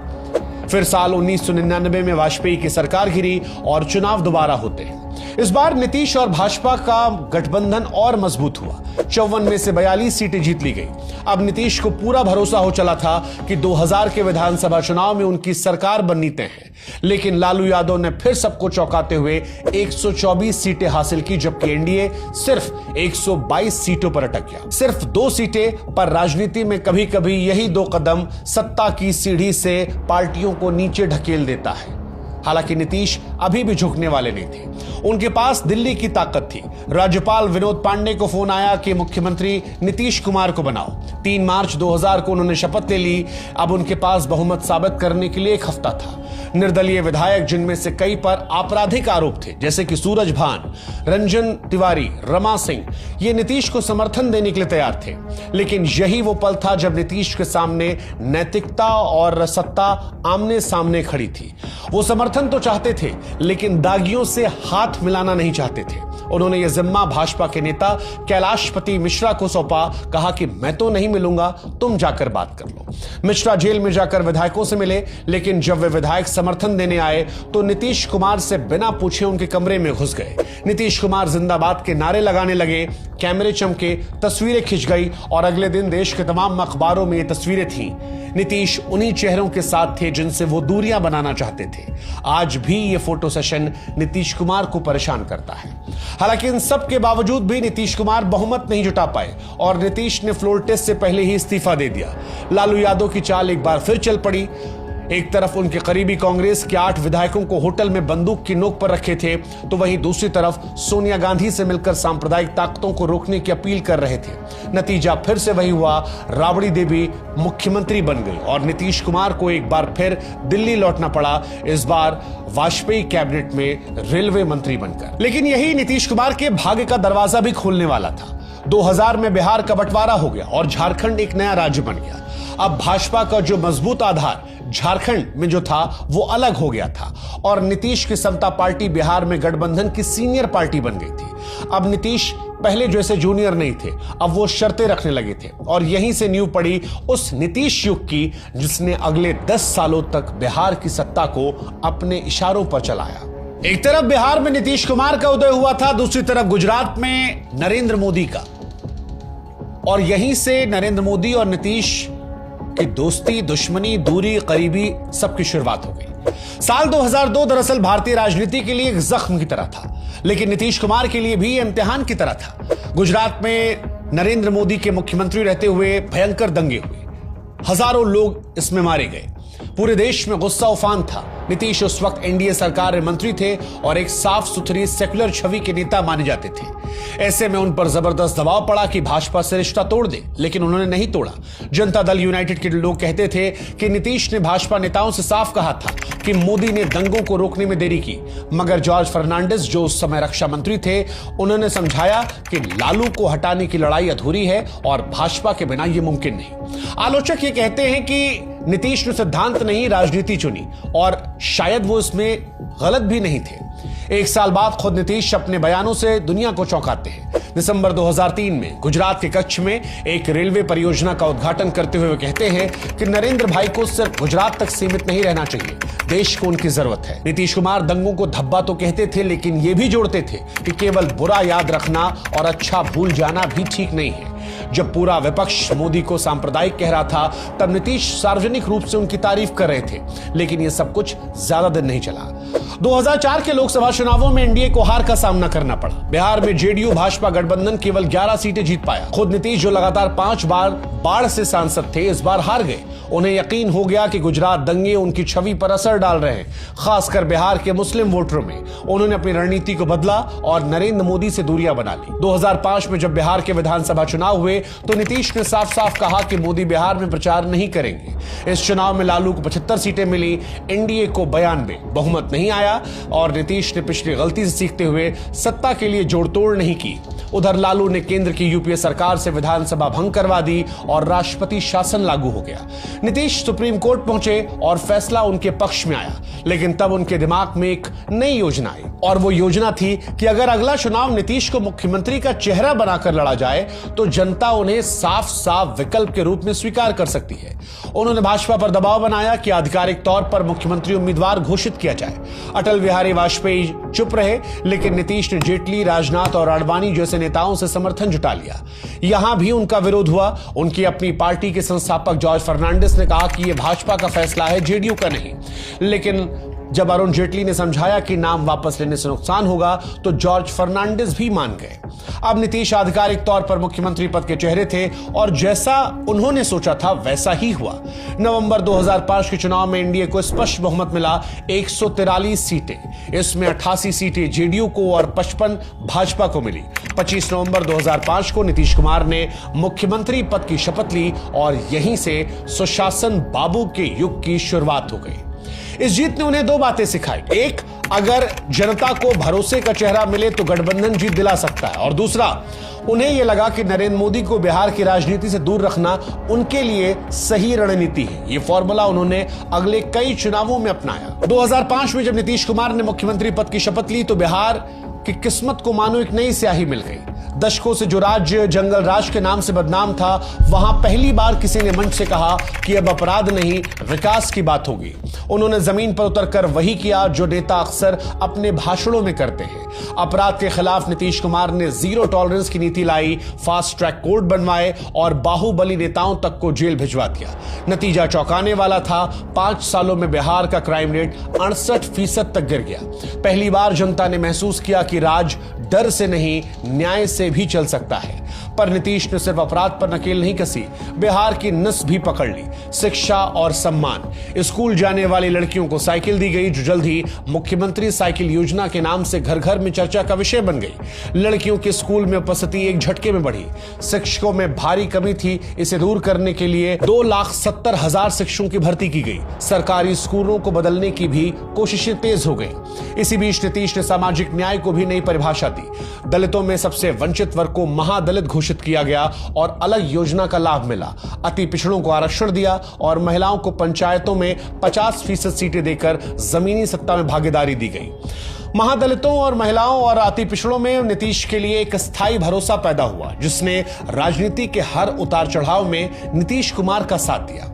फिर साल 1999 में वाजपेयी की सरकार गिरी और चुनाव दोबारा होते हैं। इस बार नीतीश और भाजपा का गठबंधन और मजबूत हुआ। 54 में से 42 सीटें जीत ली गई। अब नीतीश को पूरा भरोसा हो चला था कि 2000 के विधानसभा चुनाव में उनकी सरकार बननी तय है। लेकिन लालू यादव ने फिर सबको चौंकाते हुए 124 सीटें हासिल की, जबकि एनडीए सिर्फ 122 सीटों पर अटक गया। सिर्फ 2 सीटें, पर राजनीति में कभी कभी यही 2 कदम सत्ता की सीढ़ी से पार्टियों को नीचे ढकेल देता है। हालांकि नीतीश अभी भी झुकने वाले नहीं थे। उनके पास दिल्ली की ताकत थी। राज्यपाल विनोद पांडे को फोन आया कि मुख्यमंत्री नीतीश कुमार को बनाओ। 3 मार्च 2000 को उन्होंने शपथ ले ली। अब उनके पास बहुमत साबित करने के लिए 1 हफ्ता था। निर्दलीय विधायक, जिनमें से कई पर आपराधिक आरोप थे, जैसे कि सूरज भान, रंजन तिवारी, रमा सिंह, ये नीतीश को समर्थन देने के लिए तैयार थे। लेकिन यही वो पल था जब नीतीश के सामने नैतिकता और सत्ता आमने सामने खड़ी थी। वो समर्थन तो चाहते थे, लेकिन दागियों से हाथ मिलाना नहीं चाहते थे। उन्होंने यह जिम्मा भाजपा के नेता कैलाशपति मिश्रा को सौंपा। कहा कि मैं तो नहीं मिलूंगा, तुम जाकर बात कर लो। मिश्रा जेल में जाकर विधायकों से मिले, लेकिन जब वे विधायक समर्थन देने आए तो नीतीश कुमार से बिना पूछे उनके कमरे में घुस गए। नीतीश कुमार जिंदाबाद के नारे लगाने लगे, कैमरे चमके, तस्वीरें खिंच गई और अगले दिन देश के तमाम अखबारों में ये तस्वीरें थीं। नीतीश उन्हीं चेहरों के साथ थे जिनसे वो दूरियां बनाना चाहते थे। आज भी ये फोटो सेशन नीतीश कुमार को परेशान करता है। हालांकि इन सब के बावजूद भी नीतीश कुमार बहुमत नहीं जुटा पाए और नीतीश ने फ्लोर टेस्ट से पहले ही इस्तीफा दे दिया। लालू यादव की चाल एक बार फिर चल पड़ी। एक तरफ उनके करीबी कांग्रेस के 8 विधायकों को होटल में बंदूक की नोक पर रखे थे, तो वहीं दूसरी तरफ सोनिया गांधी से मिलकर सांप्रदायिक ताकतों को रोकने की अपील कर रहे थे। नतीजा फिर से वही हुआ। राबड़ी देवी मुख्यमंत्री बन गई और नीतीश कुमार को एक बार फिर दिल्ली लौटना पड़ा, इस बार वाजपेयी कैबिनेट में रेलवे मंत्री बनकर। लेकिन यही नीतीश कुमार के भाग्य का दरवाजा भी खोलने वाला था। 2000 में बिहार का बंटवारा हो गया और झारखंड एक नया राज्य बन गया। अब भाजपा का जो मजबूत आधार झारखंड में जो था वो अलग हो गया था और नीतीश की समता पार्टी बिहार में गठबंधन की सीनियर पार्टी बन गई थी। अब नीतीश पहले जैसे जूनियर नहीं थे, अब वो शर्तें रखने लगे थे और यहीं से नींव पड़ी उस नीतीश युग की जिसने अगले 10 सालों तक बिहार की सत्ता को अपने इशारों पर चलाया। एक तरफ बिहार में नीतीश कुमार का उदय हुआ था, दूसरी तरफ गुजरात में नरेंद्र मोदी का, और यहीं से नरेंद्र मोदी और नीतीश की दोस्ती, दुश्मनी, दूरी, करीबी सबकी शुरुआत हो गई। साल 2002 दरअसल भारतीय राजनीति के लिए एक जख्म की तरह था, लेकिन नीतीश कुमार के लिए भी इम्तिहान की तरह था। गुजरात में नरेंद्र मोदी के मुख्यमंत्री रहते हुए भयंकर दंगे हुए, हजारों लोग इसमें मारे गए। पूरे देश में गुस्सा उफान था। नीतीश उस वक्त एनडीए सरकार में मंत्री थे और एक साफ सुथरी सेक्युलर छवि के नेता माने जाते थे। ऐसे में उन पर जबरदस्त दबाव पड़ा कि भाजपा से रिश्ता तोड़ दे, लेकिन उन्होंने नहीं तोड़ा। जनता दल यूनाइटेड के लोग कहते थे कि नीतीश ने भाजपा नेताओं से साफ कहा था कि मोदी ने दंगों को रोकने में देरी की, मगर जॉर्ज फर्नांडिस, जो उस समय रक्षा मंत्री थे, उन्होंने समझाया कि लालू को हटाने की लड़ाई अधूरी है और भाजपा के बिना यह मुमकिन नहीं। आलोचक ये कहते हैं कि नीतीश ने सिद्धांत नहीं, राजनीति चुनी और शायद वो इसमें गलत भी नहीं थे। 1 साल बाद खुद नीतीश अपने बयानों से दुनिया को चौंकाते हैं। दिसंबर 2003 में गुजरात के कच्छ में एक रेलवे परियोजना का उद्घाटन करते हुए वे कहते हैं कि नरेंद्र भाई को सिर्फ गुजरात तक सीमित नहीं रहना चाहिए, देश को उनकी जरूरत है। नीतीश कुमार दंगों को धब्बा तो कहते थे, लेकिन ये भी जोड़ते थे कि केवल बुरा याद रखना और अच्छा भूल जाना भी ठीक नहीं है। जब पूरा विपक्ष मोदी को सांप्रदायिक कह रहा था, तब नीतीश सार्वजनिक रूप से उनकी तारीफ कर रहे थे, लेकिन यह सब कुछ ज्यादा दिन नहीं चला। 2004 के लोकसभा चुनावों में एनडीए को हार का सामना करना पड़ा। बिहार में जेडीयू भाजपा गठबंधन केवल 11 सीटें जीत पाया। खुद नीतीश, जो लगातार 5 बार बाढ़ से सांसद थे, इस बार हार गए। उन्हें यकीन हो गया कि गुजरात दंगे उनकी छवि पर असर डाल रहे हैं, खासकर बिहार के मुस्लिम वोटरों में। उन्होंने अपनी रणनीति को बदला और नरेंद्र मोदी से दूरियां बना ली। 2005 में जब बिहार के विधानसभा चुनाव हुए तो नीतीश ने साफ साफ कहा कि मोदी बिहार में प्रचार नहीं करेंगे। इस चुनाव में लालू को 75 सीटें मिली, एनडीए को 92। बहुमत नहीं आया और नीतीश ने पिछली गलती से सीखते हुए सत्ता के लिए जोड़तोड़ नहीं की। उधर लालू ने केंद्र की यूपीए सरकार से विधानसभा भंग करवा दी और राष्ट्रपति शासन लागू हो गया। नीतीश सुप्रीम कोर्ट पहुंचे और फैसला उनके पक्ष में आया, लेकिन तब उनके दिमाग में एक नई योजना आई और वो योजना थी कि अगर अगला चुनाव नीतीश को मुख्यमंत्री का चेहरा बनाकर लड़ा जाए तो जनता उन्हें साफ साफ विकल्प के रूप में स्वीकार कर सकती है। उन्होंने भाजपा पर दबाव बनाया कि आधिकारिक तौर पर मुख्यमंत्री उम्मीदवार घोषित किया जाए। अटल बिहारी वाजपेयी चुप रहे, लेकिन नीतीश ने जेटली, राजनाथ और आडवाणी जैसे नेताओं से समर्थन जुटा लिया। यहां भी उनका विरोध हुआ। उनकी अपनी पार्टी के संस्थापक जॉर्ज फर्नांडिस ने कहा कि यह भाजपा का फैसला है, जेडीयू का नहीं। लेकिन जब अरुण जेटली ने समझाया कि नाम वापस लेने से नुकसान होगा तो जॉर्ज फर्नांडिस भी मान गए। अब नीतीश आधिकारिक तौर पर मुख्यमंत्री पद के चेहरे थे और जैसा उन्होंने सोचा था वैसा ही हुआ। नवंबर 2005 के चुनाव में एनडीए को स्पष्ट बहुमत मिला, 143 सीटें। इसमें 88 सीटें जेडीयू को और 55 भाजपा को मिली। 25 नवंबर 2005 को नीतीश कुमार ने मुख्यमंत्री पद की शपथ ली और यहीं से सुशासन बाबू के युग की शुरुआत हो गई। इस जीत ने उन्हें दो बातें सिखाई। एक, अगर जनता को भरोसे का चेहरा मिले तो गठबंधन जीत दिला सकता है, और दूसरा, उन्हें यह लगा कि नरेंद्र मोदी को बिहार की राजनीति से दूर रखना उनके लिए सही रणनीति है। यह फॉर्मूला उन्होंने अगले कई चुनावों में अपनाया। 2005 में जब नीतीश कुमार ने मुख्यमंत्री पद की शपथ ली तो बिहार की किस्मत को मानो एक नई स्याही मिल गई। दशकों से जो राज्य जंगल राज के नाम से बदनाम था, वहां पहली बार किसी ने मंच से कहा कि अब अपराध नहीं, विकास की बात होगी। उन्होंने जमीन पर उतरकर वही किया जो नेता अक्सर अपने भाषणों में करते हैं। अपराध के खिलाफ नीतीश कुमार ने जीरो टॉलरेंस की नीति लाई, फास्ट ट्रैक कोर्ट बनवाए और बाहुबली नेताओं तक को जेल भिजवा दिया। नतीजा चौंकाने वाला था। 5 सालों में बिहार का क्राइम रेट 68% तक गिर गया। पहली बार जनता ने महसूस किया कि राज डर से नहीं, न्याय से भी चल सकता है। पर नीतीश ने सिर्फ अपराध पर नकेल नहीं कसी, बिहार की नस भी पकड़ ली। शिक्षा और सम्मान, स्कूल जाने वाली लड़कियों को साइकिल दी गई, जो जल्द ही मुख्यमंत्री साइकिल योजना के नाम से घर घर में चर्चा का विषय बन गई। लड़कियों के स्कूल में उपस्थिति एक झटके में बढ़ी। शिक्षकों में भारी कमी थी, इसे दूर करने के लिए 2,70,000 शिक्षकों की भर्ती की गई। सरकारी स्कूलों को बदलने की भी कोशिशें तेज हो गई। इसी बीच नीतीश ने सामाजिक न्याय को भी नई परिभाषा दी। दलितों में सबसे वंचित वर्ग को महादलित घोषित किया गया और अलग योजना का लाभ मिला। अति पिछड़ों को आरक्षण दिया और महिलाओं को पंचायतों में 50% सीटें देकर जमीनी सत्ता में भागीदारी दी गई। महादलितों और महिलाओं और अति पिछड़ों में नीतीश के लिए एक स्थायी भरोसा पैदा हुआ, जिसने राजनीति के हर उतार चढ़ाव में नीतीश कुमार का साथ दिया।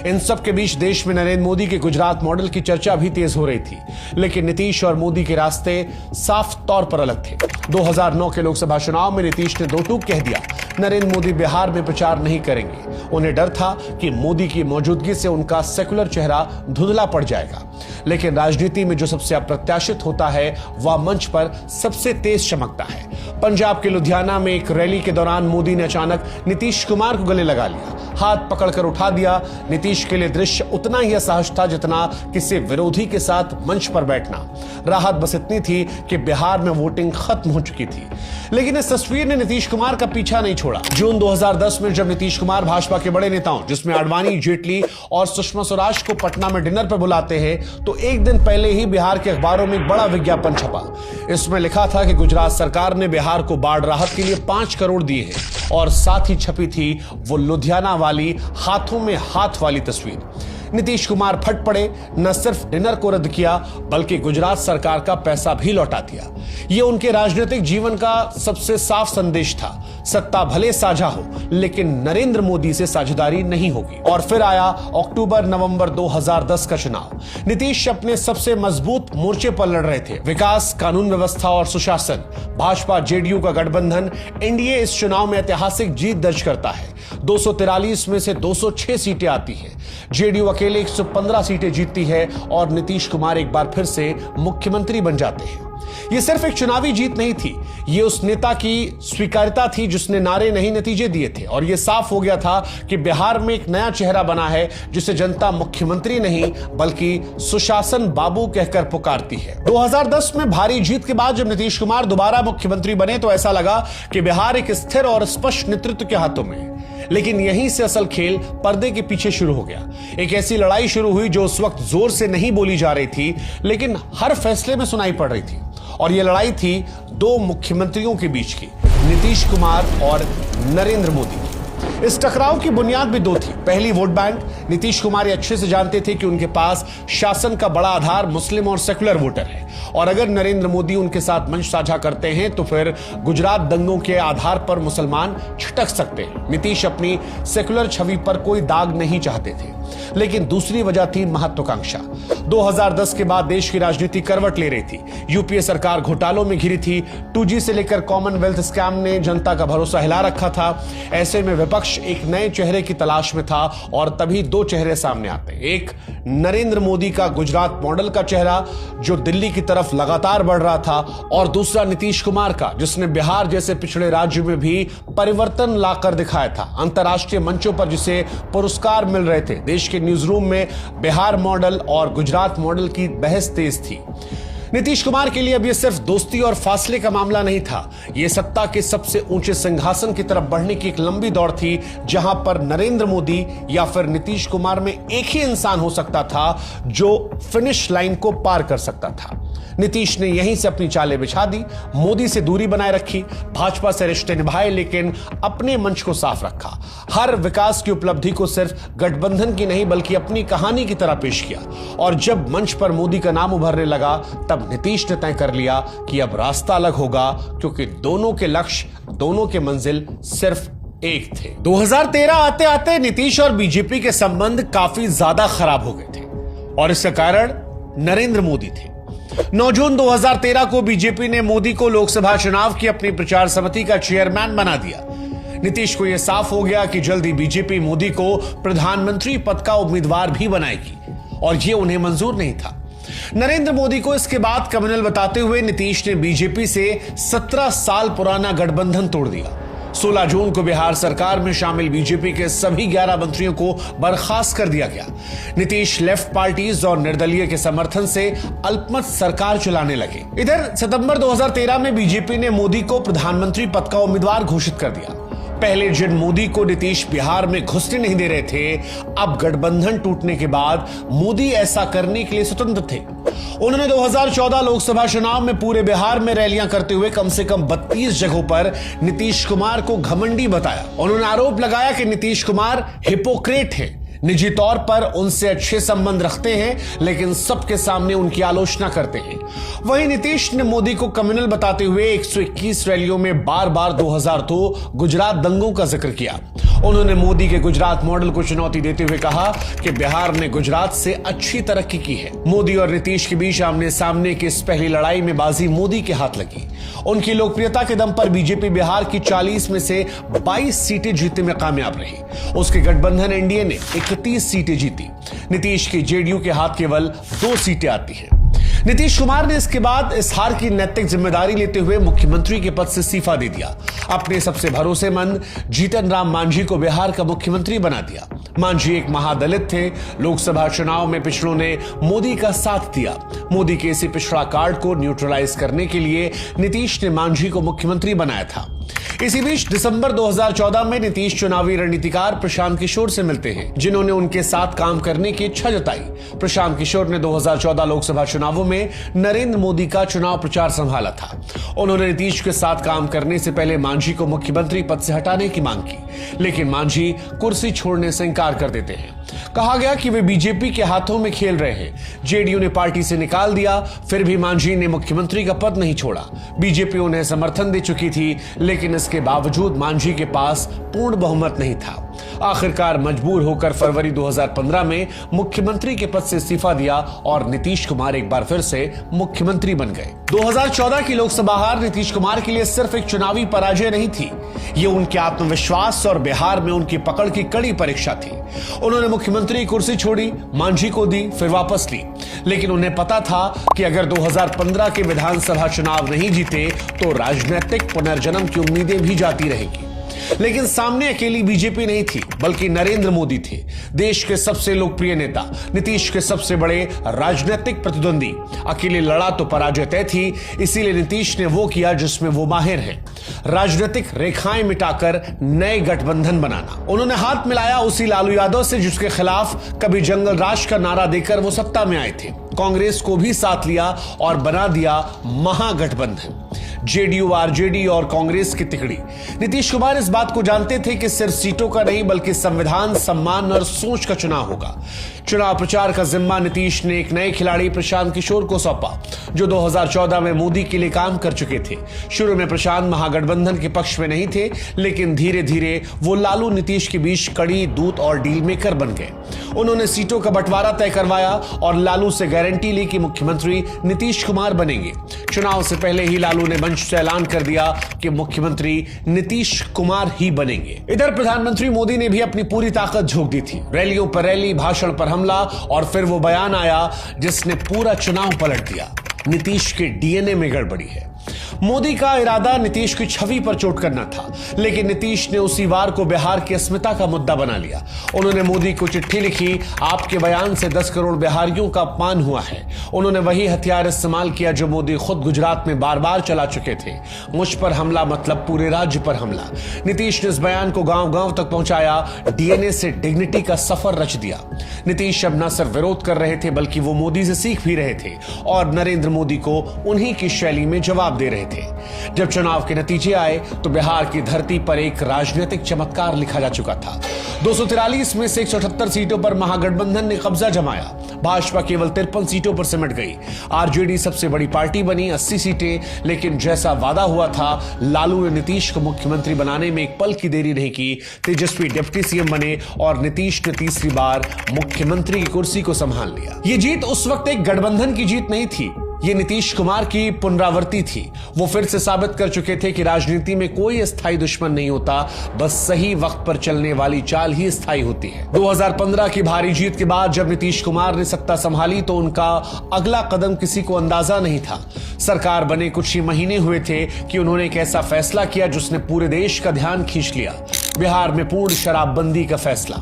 इन सब के बीच देश में नरेंद्र मोदी के गुजरात मॉडल की चर्चा भी तेज हो रही थी, लेकिन नीतीश और मोदी के रास्ते साफ तौर पर अलग थे। 2009 के लोकसभा चुनाव में नीतीश ने दो टूक कह दिया, नरेंद्र मोदी बिहार में प्रचार नहीं करेंगे। उन्हें डर था कि मोदी की मौजूदगी से उनका सेकुलर चेहरा धुंधला पड़ जाएगा। लेकिन राजनीति में जो सबसे अप्रत्याशित होता है वह मंच पर सबसे तेज चमकता है। पंजाब के लुधियाना में एक रैली के दौरान मोदी ने अचानक नीतीश कुमार को गले लगा लिया, हाथ पकड़कर उठा दिया। नीतीश के लिए दृश्य उतना ही असहज था जितना किसी विरोधी के साथ मंच पर बैठना। राहत बस इतनी थी कि बिहार में वोटिंग खत्म हो चुकी थी, लेकिन इस तस्वीर ने नीतीश कुमार का पीछा नहीं छोड़ा। जून 2010 में जब नीतीश कुमार भाजपा के बड़े नेताओं, जिसमें आडवाणी, जेटली और सुषमा स्वराज को पटना में डिनर पर बुलाते हैं, तो एक दिन पहले ही बिहार के अखबारों में एक बड़ा विज्ञापन छपा। इसमें लिखा था कि गुजरात सरकार ने बिहार को बाढ़ राहत के लिए 5 करोड़ दिए हैं और साथ ही छपी थी वो लुधियाना वाली हाथों में हाथ वाली तस्वीर। नीतीश कुमार फट पड़े, न सिर्फ डिनर को रद्द किया बल्कि गुजरात सरकार का पैसा भी लौटा दिया। यह उनके राजनीतिक जीवन का सबसे साफ संदेश था, सत्ता भले साझा हो लेकिन नरेंद्र मोदी से साझेदारी नहीं होगी। और फिर आया अक्टूबर नवंबर 2010 का चुनाव। नीतीश अपने सबसे मजबूत मोर्चे पर लड़ रहे थे, विकास, कानून व्यवस्था और सुशासन। भाजपा जेडीयू का गठबंधन एनडीए इस चुनाव में ऐतिहासिक जीत दर्ज करता है। 243 में से 206 सीटें आती हैं। जेडीयू अकेले 115 सीटें जीतती है और नीतीश कुमार एक बार फिर से मुख्यमंत्री बन जाते हैं। यह सिर्फ एक चुनावी जीत नहीं थी, यह उस नेता की स्वीकार्यता थी जिसने नारे नहीं नतीजे दिए थे। और यह साफ हो गया था कि बिहार में एक नया चेहरा बना है जिसे जनता मुख्यमंत्री नहीं बल्कि सुशासन बाबू कहकर पुकारती है। 2010 में भारी जीत के बाद जब नीतीश कुमार दोबारा मुख्यमंत्री बने तो ऐसा लगा कि बिहार एक स्थिर और स्पष्ट नेतृत्व के हाथों में है। लेकिन यहीं से असल खेल पर्दे के पीछे शुरू हो गया। एक ऐसी लड़ाई शुरू हुई जो उस वक्त जोर से नहीं बोली जा रही थी लेकिन हर फैसले में सुनाई पड़ रही थी। और यह लड़ाई थी दो मुख्यमंत्रियों के बीच की, नीतीश कुमार और नरेंद्र मोदी की। इस टकराव की बुनियाद भी दो थी। पहली, वोट बैंक। नीतीश कुमार ये अच्छे से जानते थे कि उनके पास शासन का बड़ा आधार मुस्लिम और सेकुलर वोटर है और अगर नरेंद्र मोदी उनके साथ मंच साझा करते हैं तो फिर गुजरात दंगों के आधार पर मुसलमान छिटक सकते हैं। नीतीश अपनी सेकुलर छवि पर कोई दाग नहीं चाहते थे। लेकिन दूसरी वजह थी महत्वाकांक्षा। 2010 के बाद देश की राजनीति करवट ले रही थी। यूपीए सरकार घोटालों में घिरी थी। 2G से लेकर कॉमनवेल्थ स्कैम ने जनता का भरोसा हिला रखा था। ऐसे में विपक्ष विपक्ष एक नए चेहरे की तलाश में था और तभी दो चेहरे सामने आते हैं। एक नरेंद्र मोदी का गुजरात मॉडल का चेहरा जो दिल्ली की तरफ लगातार बढ़ रहा था, और दूसरा नीतीश कुमार का जिसने बिहार जैसे पिछड़े राज्य में भी परिवर्तन लाकर दिखाया था। अंतर्राष्ट्रीय मंचों पर जिसे पुरस्कार मिल रहे थे। देश के न्यूज रूम में बिहार मॉडल और गुजरात मॉडल की बहस तेज थी। नीतीश कुमार के लिए अब यह सिर्फ दोस्ती और फासले का मामला नहीं था, यह सत्ता के सबसे ऊंचे सिंहासन की तरफ बढ़ने की एक लंबी दौड़ थी, जहां पर नरेंद्र मोदी या फिर नीतीश कुमार में एक ही इंसान हो सकता था जो फिनिश लाइन को पार कर सकता था। नीतीश ने यहीं से अपनी चालें बिछा दी, मोदी से दूरी बनाए रखी, भाजपा से रिश्ते निभाए, लेकिन अपने मंच को साफ रखा। हर विकास की उपलब्धि को सिर्फ गठबंधन की नहीं बल्कि अपनी कहानी की तरह पेश किया। और जब मंच पर मोदी का नाम उभरने लगा तब नीतीश ने तय कर लिया कि अब रास्ता अलग होगा, क्योंकि दोनों के लक्ष्य, दोनों के मंजिल सिर्फ एक थे। 2013 आते आते नीतीश और बीजेपी के संबंध काफी ज्यादा खराब हो गए थे और इसका कारण नरेंद्र मोदी थे। 9 जून 2013 को बीजेपी ने मोदी को लोकसभा चुनाव की अपनी प्रचार समिति का चेयरमैन बना दिया। नीतीश को यह साफ हो गया कि जल्दी बीजेपी मोदी को प्रधानमंत्री पद का उम्मीदवार भी बनाएगी, और यह उन्हें मंजूर नहीं था। नरेंद्र मोदी को इसके बाद क्रिमिनल बताते हुए नीतीश ने बीजेपी से 17 साल पुराना गठबंधन तोड़ दिया। 16 जून को बिहार सरकार में शामिल बीजेपी के सभी 11 मंत्रियों को बर्खास्त कर दिया गया। नीतीश लेफ्ट पार्टीज और निर्दलीय के समर्थन से अल्पमत सरकार चलाने लगे। इधर सितंबर 2013 में बीजेपी ने मोदी को प्रधानमंत्री पद का उम्मीदवार घोषित कर दिया। पहले जिन मोदी को नीतीश बिहार में घुसने नहीं दे रहे थे, अब गठबंधन टूटने के बाद मोदी ऐसा करने के लिए स्वतंत्र थे। उन्होंने 2014 लोकसभा चुनाव में पूरे बिहार में रैलियां करते हुए कम से कम 32 जगहों पर नीतीश कुमार को घमंडी बताया। उन्होंने आरोप लगाया कि नीतीश कुमार हिपोक्रेट हैं, निजी तौर पर उनसे अच्छे संबंध रखते हैं लेकिन सबके सामने उनकी आलोचना करते हैं। वहीं नीतीश ने मोदी को कम्युनल बताते हुए 121 रैलियों में बार बार 2002 गुजरात दंगों का जिक्र किया। उन्होंने मोदी के गुजरात मॉडल को चुनौती देते हुए कहा कि बिहार ने गुजरात से अच्छी तरक्की की है। मोदी और नीतीश के बीच आमने सामने की इस पहली लड़ाई में बाजी मोदी के हाथ लगी। उनकी लोकप्रियता के दम पर बीजेपी बिहार की 40 में से 22 सीटें जीतने में कामयाब रही। उसके गठबंधन एनडीए ने 31 सीटें जीती। नीतीश की जेडीयू के हाथ केवल 2 सीटें आती हैं। नीतीश कुमार ने इसके बाद इस हार की नैतिक जिम्मेदारी लेते हुए मुख्यमंत्री के पद से इस्तीफा दे दिया। अपने सबसे भरोसेमंद जीतन राम मांझी को बिहार का मुख्यमंत्री बना दिया। मांझी एक महादलित थे। लोकसभा चुनाव में पिछड़ों ने मोदी का साथ दिया। मोदी के इसी पिछड़ा कार्ड को न्यूट्रलाइज करने के लिए नीतीश ने मांझी को मुख्यमंत्री बनाया था। इसी बीच दिसंबर 2014 में नीतीश चुनावी रणनीतिकार प्रशांत किशोर से मिलते हैं, जिन्होंने उनके साथ काम करने की इच्छा जताई। प्रशांत किशोर ने 2014 लोकसभा चुनावों में नरेंद्र मोदी का चुनाव प्रचार संभाला था। उन्होंने नीतीश के साथ काम करने से पहले मांझी को मुख्यमंत्री पद से हटाने की मांग की, लेकिन मांझी कुर्सी छोड़ने से इंकार कर देते हैं। कहा गया कि वे बीजेपी के हाथों में खेल रहे हैं। जेडीयू ने पार्टी से निकाल दिया, फिर भी मांझी ने मुख्यमंत्री का पद नहीं छोड़ा। बीजेपी उन्हें समर्थन दे चुकी थी, लेकिन इसके बावजूद मांझी के पास पूर्ण बहुमत नहीं था। आखिरकार मजबूर होकर फरवरी 2015 में मुख्यमंत्री के पद से इस्तीफा दिया और नीतीश कुमार एक बार फिर से मुख्यमंत्री बन गए। 2014 की लोकसभा हार नीतीश कुमार के लिए सिर्फ एक चुनावी पराजय नहीं थी, ये उनके आत्मविश्वास और बिहार में उनकी पकड़ की कड़ी परीक्षा थी। उन्होंने मुख्यमंत्री कुर्सी छोड़ी, मांझी को दी, फिर वापस ली, लेकिन उन्हें पता था कि अगर 2015 के विधानसभा चुनाव नहीं जीते तो राजनीतिक पुनर्जन्म की उम्मीदें भी जाती रहेगी। लेकिन सामने अकेली बीजेपी नहीं थी, बल्कि नरेंद्र मोदी थे, देश के सबसे लोकप्रिय नेता, नीतीश के सबसे बड़े राजनीतिक प्रतिद्वंदी। अकेले लड़ा तो पराजय तय थी, इसीलिए नीतीश ने वो किया जिसमें वो माहिर हैं, राजनीतिक रेखाएं मिटाकर नए गठबंधन बनाना। उन्होंने हाथ मिलाया उसी लालू यादव से जिसके खिलाफ कभी जंगल राज का नारा देकर वो सत्ता में आए थे। कांग्रेस को भी साथ लिया और बना दिया महागठबंधन, जेडीयू, आरजेडी और कांग्रेस की तिकड़ी। नीतीश कुमार इस बात को जानते थे कि सिर्फ सीटों का नहीं बल्कि संविधान, सम्मान और सोच का चुनाव होगा। चुनाव प्रचार का जिम्मा नीतीश ने एक नए खिलाड़ी प्रशांत किशोर को सौंपा, जो 2014 में मोदी के लिए काम कर चुके थे। शुरू में प्रशांत महागठबंधन के पक्ष में नहीं थे, लेकिन धीरे धीरे वो लालू नीतीश के बीच कड़ी दूत और डील मेकर बन गए। उन्होंने सीटों का बंटवारा तय करवाया और लालू से गारंटी ली कि मुख्यमंत्री नीतीश कुमार बनेंगे। चुनाव से पहले ही लालू ने मंच से ऐलान कर दिया कि मुख्यमंत्री नीतीश कुमार ही बनेंगे। इधर प्रधानमंत्री मोदी ने भी अपनी पूरी ताकत झोंक दी थी। रैलियों पर रैली, भाषण पर हमला और फिर वो बयान आया जिसने पूरा चुनाव पलट दिया। नीतीश के डीएनए में गड़बड़ी है। मोदी का इरादा नीतीश की छवि पर चोट करना था, लेकिन नीतीश ने उसी वार को बिहार की अस्मिता का मुद्दा बना लिया। उन्होंने मोदी को चिट्ठी लिखी, आपके बयान से 10 करोड़ बिहारियों का अपमान हुआ है। उन्होंने वही हथियार इस्तेमाल किया जो मोदी खुद गुजरात में बार बार चला चुके थे। मुझ पर हमला मतलब पूरे राज्य पर हमला। नीतीश ने इस बयान को गांव गांव तक पहुंचाया, डीएनए से डिग्निटी का सफर रच दिया। नीतीश अब न सिर्फ विरोध कर रहे थे बल्कि वो मोदी से सीख भी रहे थे और नरेंद्र मोदी को उन्हीं की शैली में जवाब दे रहे थे। जब चुनाव के नतीजे आए तो बिहार की धरती पर एक राजनीतिक चमत्कार लिखा जा चुका था। 243 में से 178 सीटों पर महागठबंधन ने कब्जा जमाया। भाजपा केवल 53 सीटों पर सिमट गई। आरजेडी सबसे बड़ी पार्टी बनी, 80 सीटें। लेकिन जैसा वादा हुआ था, लालू ने नीतीश को मुख्यमंत्री बनाने में एक पल की देरी नहीं की। तेजस्वी डिप्टी सीएम बने और नीतीश ने तीसरी बार मुख्यमंत्री की कुर्सी को संभाल लिया। ये जीत उस वक्त एक गठबंधन की जीत नहीं थी, ये नीतीश कुमार की पुनरावृत्ति थी। वो फिर से साबित कर चुके थे कि राजनीति में कोई स्थायी दुश्मन नहीं होता, बस सही वक्त पर चलने वाली चाल ही स्थायी होती है। 2015 की भारी जीत के बाद जब नीतीश कुमार ने सत्ता संभाली तो उनका अगला कदम किसी को अंदाजा नहीं था। सरकार बने कुछ ही महीने हुए थे कि उन्होंने एक ऐसा फैसला किया जिसने पूरे देश का ध्यान खींच लिया। बिहार में पूर्ण शराबबंदी का फैसला।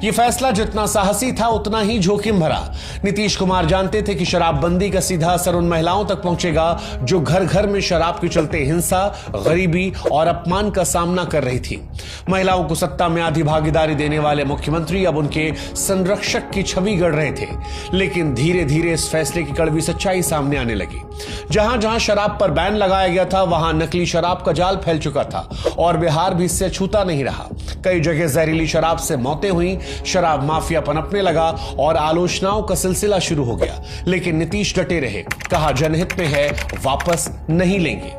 यह फैसला जितना साहसी था उतना ही जोखिम भरा। नीतीश कुमार जानते थे कि शराबबंदी का सीधा असर उन महिलाओं तक पहुंचेगा जो घर घर में शराब के चलते हिंसा, गरीबी और अपमान का सामना कर रही थी। महिलाओं को सत्ता में आधी भागीदारी देने वाले मुख्यमंत्री अब उनके संरक्षक की छवि गढ़ रहे थे। लेकिन धीरे धीरे इस फैसले की कड़वी सच्चाई सामने आने लगी। जहां जहां शराब पर बैन लगाया गया था वहां नकली शराब का जाल फैल चुका था और बिहार भी इससे छूता नहीं रहा। कई जगह जहरीली शराब से मौतें हुई, शराब माफिया पनपने लगा और आलोचनाओं का सिलसिला शुरू हो गया। लेकिन नीतीश डटे रहे, कहा जनहित में है, वापस नहीं लेंगे।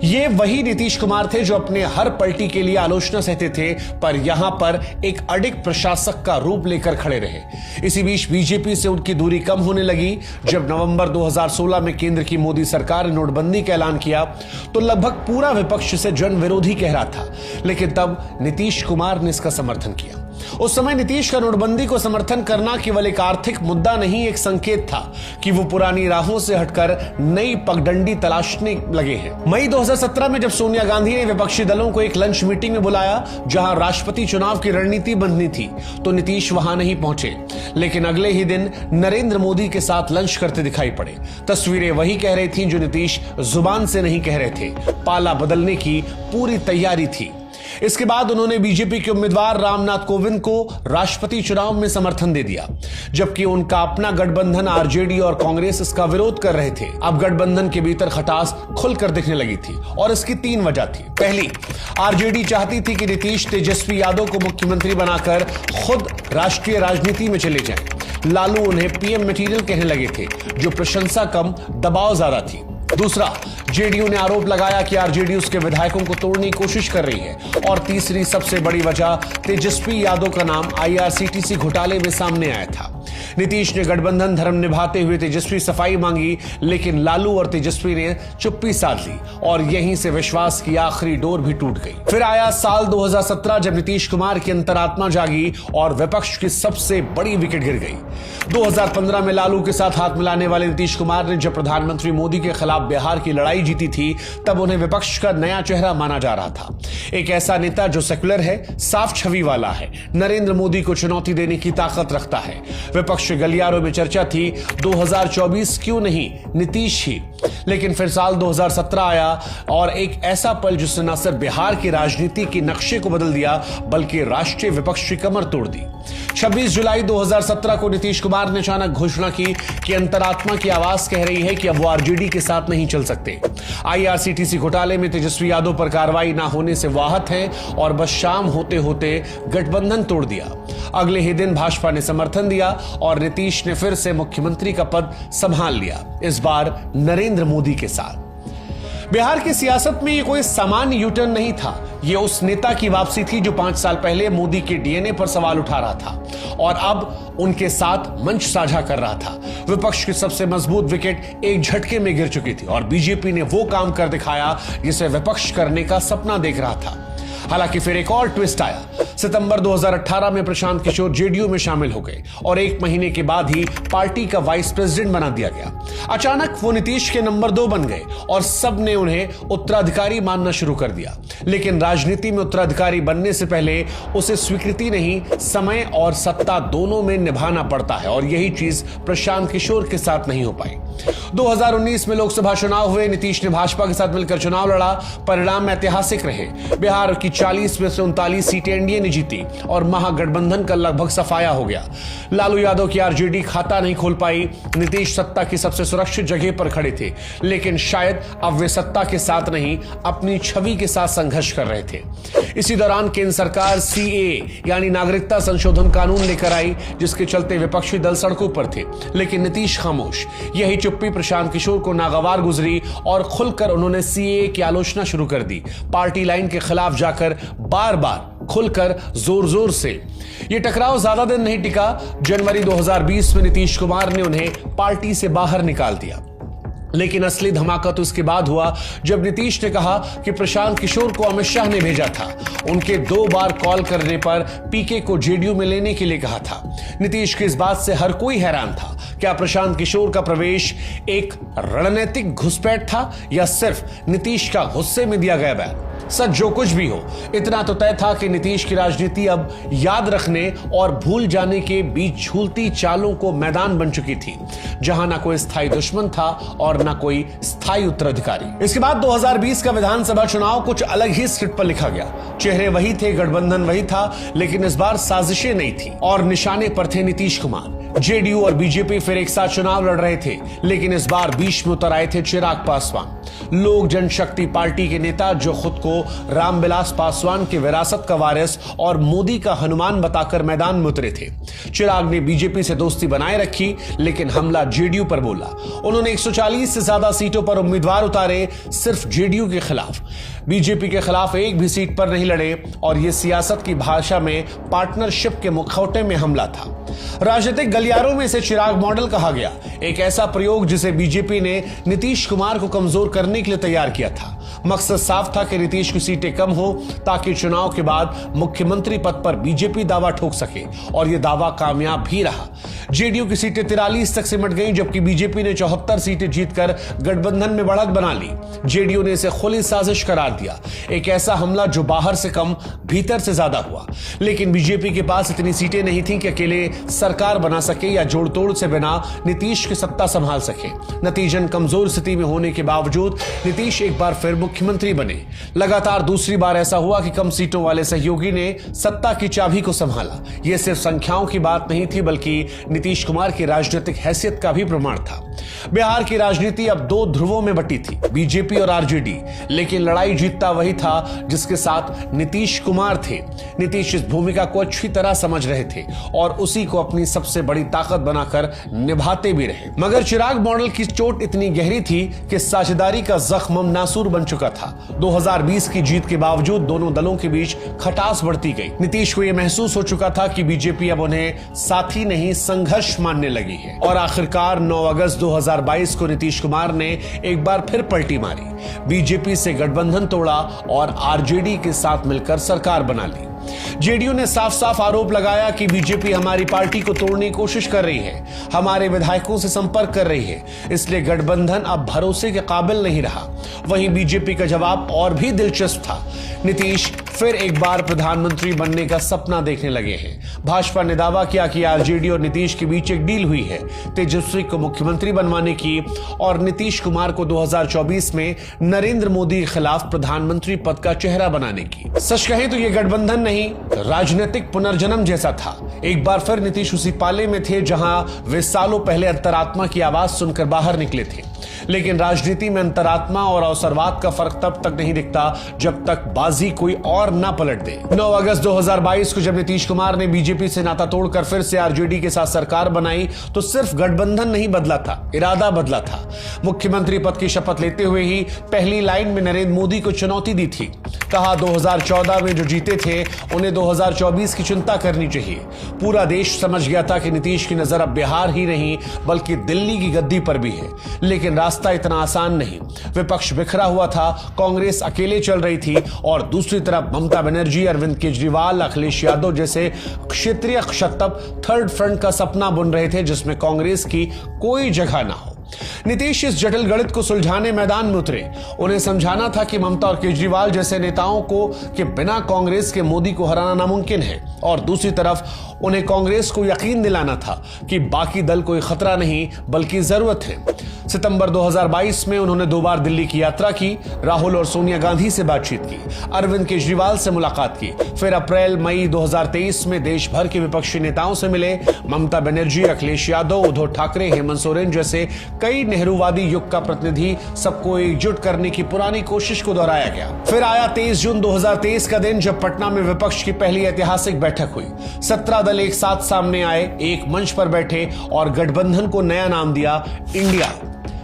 ये वही नीतीश कुमार थे जो अपने हर पलटी के लिए आलोचना सहते थे, पर यहां पर एक अडिग प्रशासक का रूप लेकर खड़े रहे। इसी बीच बीजेपी से उनकी दूरी कम होने लगी। जब नवंबर 2016 में केंद्र की मोदी सरकार ने नोटबंदी का ऐलान किया तो लगभग पूरा विपक्ष से जन विरोधी कह रहा था, लेकिन तब नीतीश कुमार ने इसका समर्थन किया। उस समय नीतीश का नोटबंदी को समर्थन करना केवल एक आर्थिक मुद्दा नहीं, एक संकेत था कि वो पुरानी राहों से हटकर नई पगडंडी तलाशने लगे हैं। मई 2017 में जब सोनिया गांधी ने विपक्षी दलों को एक लंच मीटिंग में बुलाया जहां राष्ट्रपति चुनाव की रणनीति बननी थी तो नीतीश वहां नहीं पहुंचे, लेकिन अगले ही दिन नरेंद्र मोदी के साथ लंच करते दिखाई पड़े। तस्वीरें वही कह रही थीं जो नीतीश जुबान से नहीं कह रहे थे। पाला बदलने की पूरी तैयारी थी। इसके बाद उन्होंने बीजेपी के उम्मीदवार रामनाथ कोविंद को राष्ट्रपति चुनाव में समर्थन दे दिया, जबकि उनका अपना गठबंधन आरजेडी और कांग्रेस इसका विरोध कर रहे थे। अब गठबंधन के भीतर खटास खुलकर दिखने लगी थी और इसकी 3 वजह थी। पहली, आरजेडी चाहती थी कि नीतीश तेजस्वी यादव को मुख्यमंत्री बनाकर खुद राष्ट्रीय राजनीति में चले जाएं। लालू उन्हें पीएम मटेरियल कहने लगे थे, जो प्रशंसा कम, दबाव ज्यादा थी। दूसरा, जेडीयू ने आरोप लगाया कि आरजेडी उसके विधायकों को तोड़ने की कोशिश कर रही है। और तीसरी सबसे बड़ी वजह, तेजस्वी यादव का नाम आईआरसीटीसी घोटाले में सामने आया था। नीतीश ने गठबंधन धर्म निभाते हुए तेजस्वी सफाई मांगी, लेकिन लालू और तेजस्वी ने चुप्पी साध ली और यहीं से विश्वास की आखिरी डोर भी टूट गई। फिर आया साल 2017 जब नीतीश कुमार की अंतरात्मा जागी और विपक्ष की सबसे बड़ी विकेट गिर गई। 2015 में लालू के साथ हाथ मिलाने वाले नीतीश कुमार ने जब प्रधानमंत्री मोदी के खिलाफ बिहार की लड़ाई जीती थी तब उन्हें विपक्ष का नया चेहरा माना जा रहा था। एक ऐसा नेता जो सेक्युलर है, साफ छवि वाला है, नरेंद्र मोदी को चुनौती देने की ताकत रखता है। विपक्ष के गलियारों में चर्चा थी 2024 क्यों नहीं नीतीश ही। लेकिन फिर साल 2017 आया और एक ऐसा पल जिसने न सिर्फ बिहार की राजनीति के नक्शे को बदल दिया बल्कि राष्ट्रीय विपक्ष की कमर तोड़ दी। 26 जुलाई 2017 को नीतीश कुमार ने अचानक घोषणा की कि अंतरात्मा की आवाज कह रही है कि अब वो आरजेडी के साथ नहीं चल सकते। आईआरसीटीसी घोटाले में तेजस्वी यादव पर कार्रवाई ना होने से वाहत है और बस शाम होते होते गठबंधन तोड़ दिया। अगले ही दिन भाजपा ने समर्थन दिया और नीतीश ने फिर से मुख्यमंत्री का पद संभाल लिया, इस बार नरेंद्र मोदी के साथ। बिहार की सियासत में ये कोई सामान्य यूटर्न नहीं था। ये उस नेता की वापसी थी जो 5 साल पहले मोदी के डीएनए पर सवाल उठा रहा था और अब उनके साथ मंच साझा कर रहा था। विपक्ष की सबसे मजबूत विकेट एक झटके में गिर चुकी थी और बीजेपी ने वो काम कर दिखाया जिसे विपक्ष करने का सपना देख रहा था। हालांकि फिर एक और ट्विस्ट आया। सितंबर 2018 में प्रशांत किशोर जेडीयू में शामिल हो गए और 1 महीने के बाद ही पार्टी का वाइस प्रेसिडेंट बना दिया गया। अचानक वो नीतीश के नंबर 2 बन गए और सब ने उन्हें उत्तराधिकारी मानना शुरू कर दिया। लेकिन राजनीति में उत्तराधिकारी बनने से पहले उसे स्वीकृति नहीं, समय और सत्ता दोनों में निभाना पड़ता है और यही चीज प्रशांत किशोर के साथ नहीं हो पाई। 2019 में लोकसभा चुनाव हुए। नीतीश ने भाजपा के साथ मिलकर चुनाव लड़ा। परिणाम ऐतिहासिक रहे। बिहार की 40 में से 39 सीटें एनडीए ने जीती और महागठबंधन का लगभग सफाया हो गया। लालू यादव की आरजेडी खाता नहीं खोल पाई। नीतीश सत्ता की सबसे सुरक्षित जगह पर खड़े थे, लेकिन शायद अब वे सत्ता के साथ नहीं, अपनी छवि के साथ संघर्ष कर रहे थे। इसी दौरान केंद्र सरकार सीएए यानी नागरिकता संशोधन कानून लेकर आई, जिसके चलते विपक्षी दल सड़कों पर थे, लेकिन नीतीश खामोश। यही चुप्पी प्रशांत किशोर को नागवार गुजरी और खुलकर उन्होंने सीएए की आलोचना शुरू कर दी। पार्टी लाइन के खिलाफ जाकर बार बार खुलकर जोर जोर से। यह टकराव ज्यादा दिन नहीं टिका। जनवरी 2020 में नीतीश कुमार ने उन्हें पार्टी से बाहर निकाल दिया। लेकिन असली धमाका तो इसके बाद हुआ जब नीतीश ने कहा कि प्रशांत किशोर को अमित शाह ने भेजा था। उनके 2 बार कॉल करने पर पीके को जेडीयू में लेने के लिए कहा था। नीतीश की इस बात से हर कोई हैरान था। क्या प्रशांत किशोर का प्रवेश एक रणनीतिक घुसपैठ था या सिर्फ नीतीश का गुस्से में दिया गया बयान? सच जो कुछ भी हो, इतना तो तय था कि नीतीश की राजनीति अब याद रखने और भूल जाने के बीच झूलती चालों को मैदान बन चुकी थी, जहां ना कोई स्थायी दुश्मन था और ना कोई स्थायी उत्तराधिकारी। इसके बाद 2020 का विधानसभा चुनाव कुछ अलग ही स्क्रिप्ट पर लिखा गया। चेहरे वही थे, गठबंधन वही था, लेकिन इस बार साजिशें नहीं थी और निशाने पर थे नीतीश कुमार। जेडीयू और बीजेपी फिर एक साथ चुनाव लड़ रहे थे, लेकिन इस बार बीच में उतर आए थे चिराग पासवान, लोक जनशक्ति पार्टी के नेता जो खुद को रामविलास पासवान के विरासत का वारिस और मोदी का हनुमान बताकर मैदान में उतरे थे। चिराग ने बीजेपी से दोस्ती बनाए रखी, लेकिन हमला जेडीयू पर बोला। उन्होंने 140 से ज्यादा सीटों पर उम्मीदवार उतारे, सिर्फ जेडीयू के खिलाफ। बीजेपी के खिलाफ एक भी सीट पर नहीं लड़े और यह सियासत की भाषा में पार्टनरशिप के मुखौटे में हमला था। राजनीतिक गलियारों में इसे चिराग मॉडल कहा गया, एक ऐसा प्रयोग जिसे बीजेपी ने नीतीश कुमार को कमजोर करने के लिए तैयार किया था। मकसद साफ था कि नीतीश की सीटें कम हो ताकि चुनाव के बाद मुख्यमंत्री पद पर बीजेपी दावा ठोक सके, और यह दावा कामयाब भी रहा। जेडीयू की सीटें 43 तक सिमट गईं, जबकि बीजेपी ने 74 सीटें जीतकर गठबंधन में बढ़त बना ली। जेडीयू ने इसे खुली साजिश करार दिया, एक ऐसा हमला जो बाहर से कम भीतर से ज्यादा हुआ। लेकिन बीजेपी के पास इतनी सीटें नहीं थी कि अकेले सरकार बना सके या जोड़ तोड़ से बिना नीतीश की सत्ता संभाल सके। नतीजन कमजोर स्थिति में होने के बावजूद नीतीश एक बार फिर मुख्यमंत्री बने। लगातार दूसरी बार ऐसा हुआ कि कम सीटों वाले सहयोगी ने सत्ता की चाबी को संभाला। यह सिर्फ संख्याओं की बात नहीं थी, बल्कि नीतीश कुमार की राजनीतिक हैसियत का भी प्रमाण था। बिहार की राजनीति अब 2 ध्रुवों में बटी थी, बीजेपी और आरजेडी, लेकिन लड़ाई जीतता वही था जिसके साथ नीतीश कुमार थे। नीतीश इस भूमिका को अच्छी तरह समझ रहे थे और उसी को अपनी सबसे बड़ी ताकत बनाकर निभाते भी रहे। मगर चिराग मॉडल की चोट इतनी गहरी थी कि साझेदारी का जख्म नासूर बन चुका था। 2020 की जीत के बावजूद दोनों दलों के बीच खटास बढ़ती गई। नीतीश को यह महसूस हो चुका था कि बीजेपी अब उन्हें साथी नहीं, संघर्ष मानने लगी है। और आखिरकार 9 अगस्त 2022 को नीतीश कुमार ने एक बार फिर पलटी मारी, बीजेपी से गठबंधन तोड़ा और आरजेडी के साथ मिलकर सरकार बना ली। जेडीयू ने साफ साफ आरोप लगाया कि बीजेपी हमारी पार्टी को तोड़ने की कोशिश कर रही है, हमारे विधायकों से संपर्क कर रही है, इसलिए गठबंधन अब भरोसे के काबिल नहीं रहा। वहीं बीजेपी का जवाब और भी दिलचस्प था। नीतीश फिर एक बार प्रधानमंत्री बनने का सपना देखने लगे हैं। भाजपा ने दावा किया कि आरजेडी और नीतीश के बीच एक डील हुई है, तेजस्वी को मुख्यमंत्री बनवाने की और नीतीश कुमार को 2024 में नरेंद्र मोदी के खिलाफ प्रधानमंत्री पद का चेहरा बनाने की। सच कहें तो यह गठबंधन नहीं, राजनीतिक पुनर्जन्म जैसा था। एक बार फिर नीतीश उसी पाले में थे जहां वे सालों पहले अंतरात्मा की आवाज सुनकर बाहर निकले थे। लेकिन राजनीति में अंतरात्मा और अवसरवाद का फर्क तब तक नहीं दिखता जब तक बाजी कोई और और ना पलट दे। 9 अगस्त 2022 को जब नीतीश कुमार ने बीजेपी से नाता तोड़कर फिर से आरजेडी के साथ सरकार बनाई तो सिर्फ गठबंधन नहीं बदला था, इरादा बदला था। मुख्यमंत्री पद की शपथ लेते हुए ही पहली लाइन में नरेंद्र मोदी को चुनौती दी थी। कहा 2014 में जो जीते थे उन्हें 2024 की चिंता करनी चाहिए। पूरा देश समझ गया था कि नीतीश की नजर अब बिहार ही नहीं बल्कि दिल्ली की गद्दी पर भी है, लेकिन रास्ता इतना आसान नहीं। विपक्ष बिखरा हुआ था, कांग्रेस अकेले चल रही थी और दूसरी तरफ ममता बनर्जी, अरविंद केजरीवाल, अखिलेश यादव जैसे क्षेत्रीय क्षत्रप थर्ड फ्रंट का सपना बुन रहे थे जिसमें कांग्रेस की कोई जगह ना हो। नीतीश इस जटिल गणित को सुलझाने मैदान में उतरे। उन्हें समझाना था कि ममता और केजरीवाल जैसे नेताओं को के बिना कांग्रेस के मोदी को हराना नामुमकिन है, और दूसरी तरफ उन्हें कांग्रेस को यकीन दिलाना था कि बाकी दल कोई खतरा नहीं बल्कि जरूरत है। सितंबर 2022 में उन्होंने 2 बार दिल्ली की यात्रा की, राहुल और सोनिया गांधी से बातचीत की, अरविंद केजरीवाल से मुलाकात की, फिर अप्रैल मई 2023 में देश भर के विपक्षी नेताओं से मिले। ममता बनर्जी, अखिलेश यादव, उद्धव ठाकरे, हेमंत सोरेन जैसे कई नेहरूवादी युग का प्रतिनिधि, सबको एकजुट करने की पुरानी कोशिश को दोहराया गया। फिर आया 23 जून 2023 का दिन जब पटना में विपक्ष की पहली ऐतिहासिक बैठक हुई। 17 दल एक साथ सामने आए, एक मंच पर बैठे और गठबंधन को नया नाम दिया, इंडिया।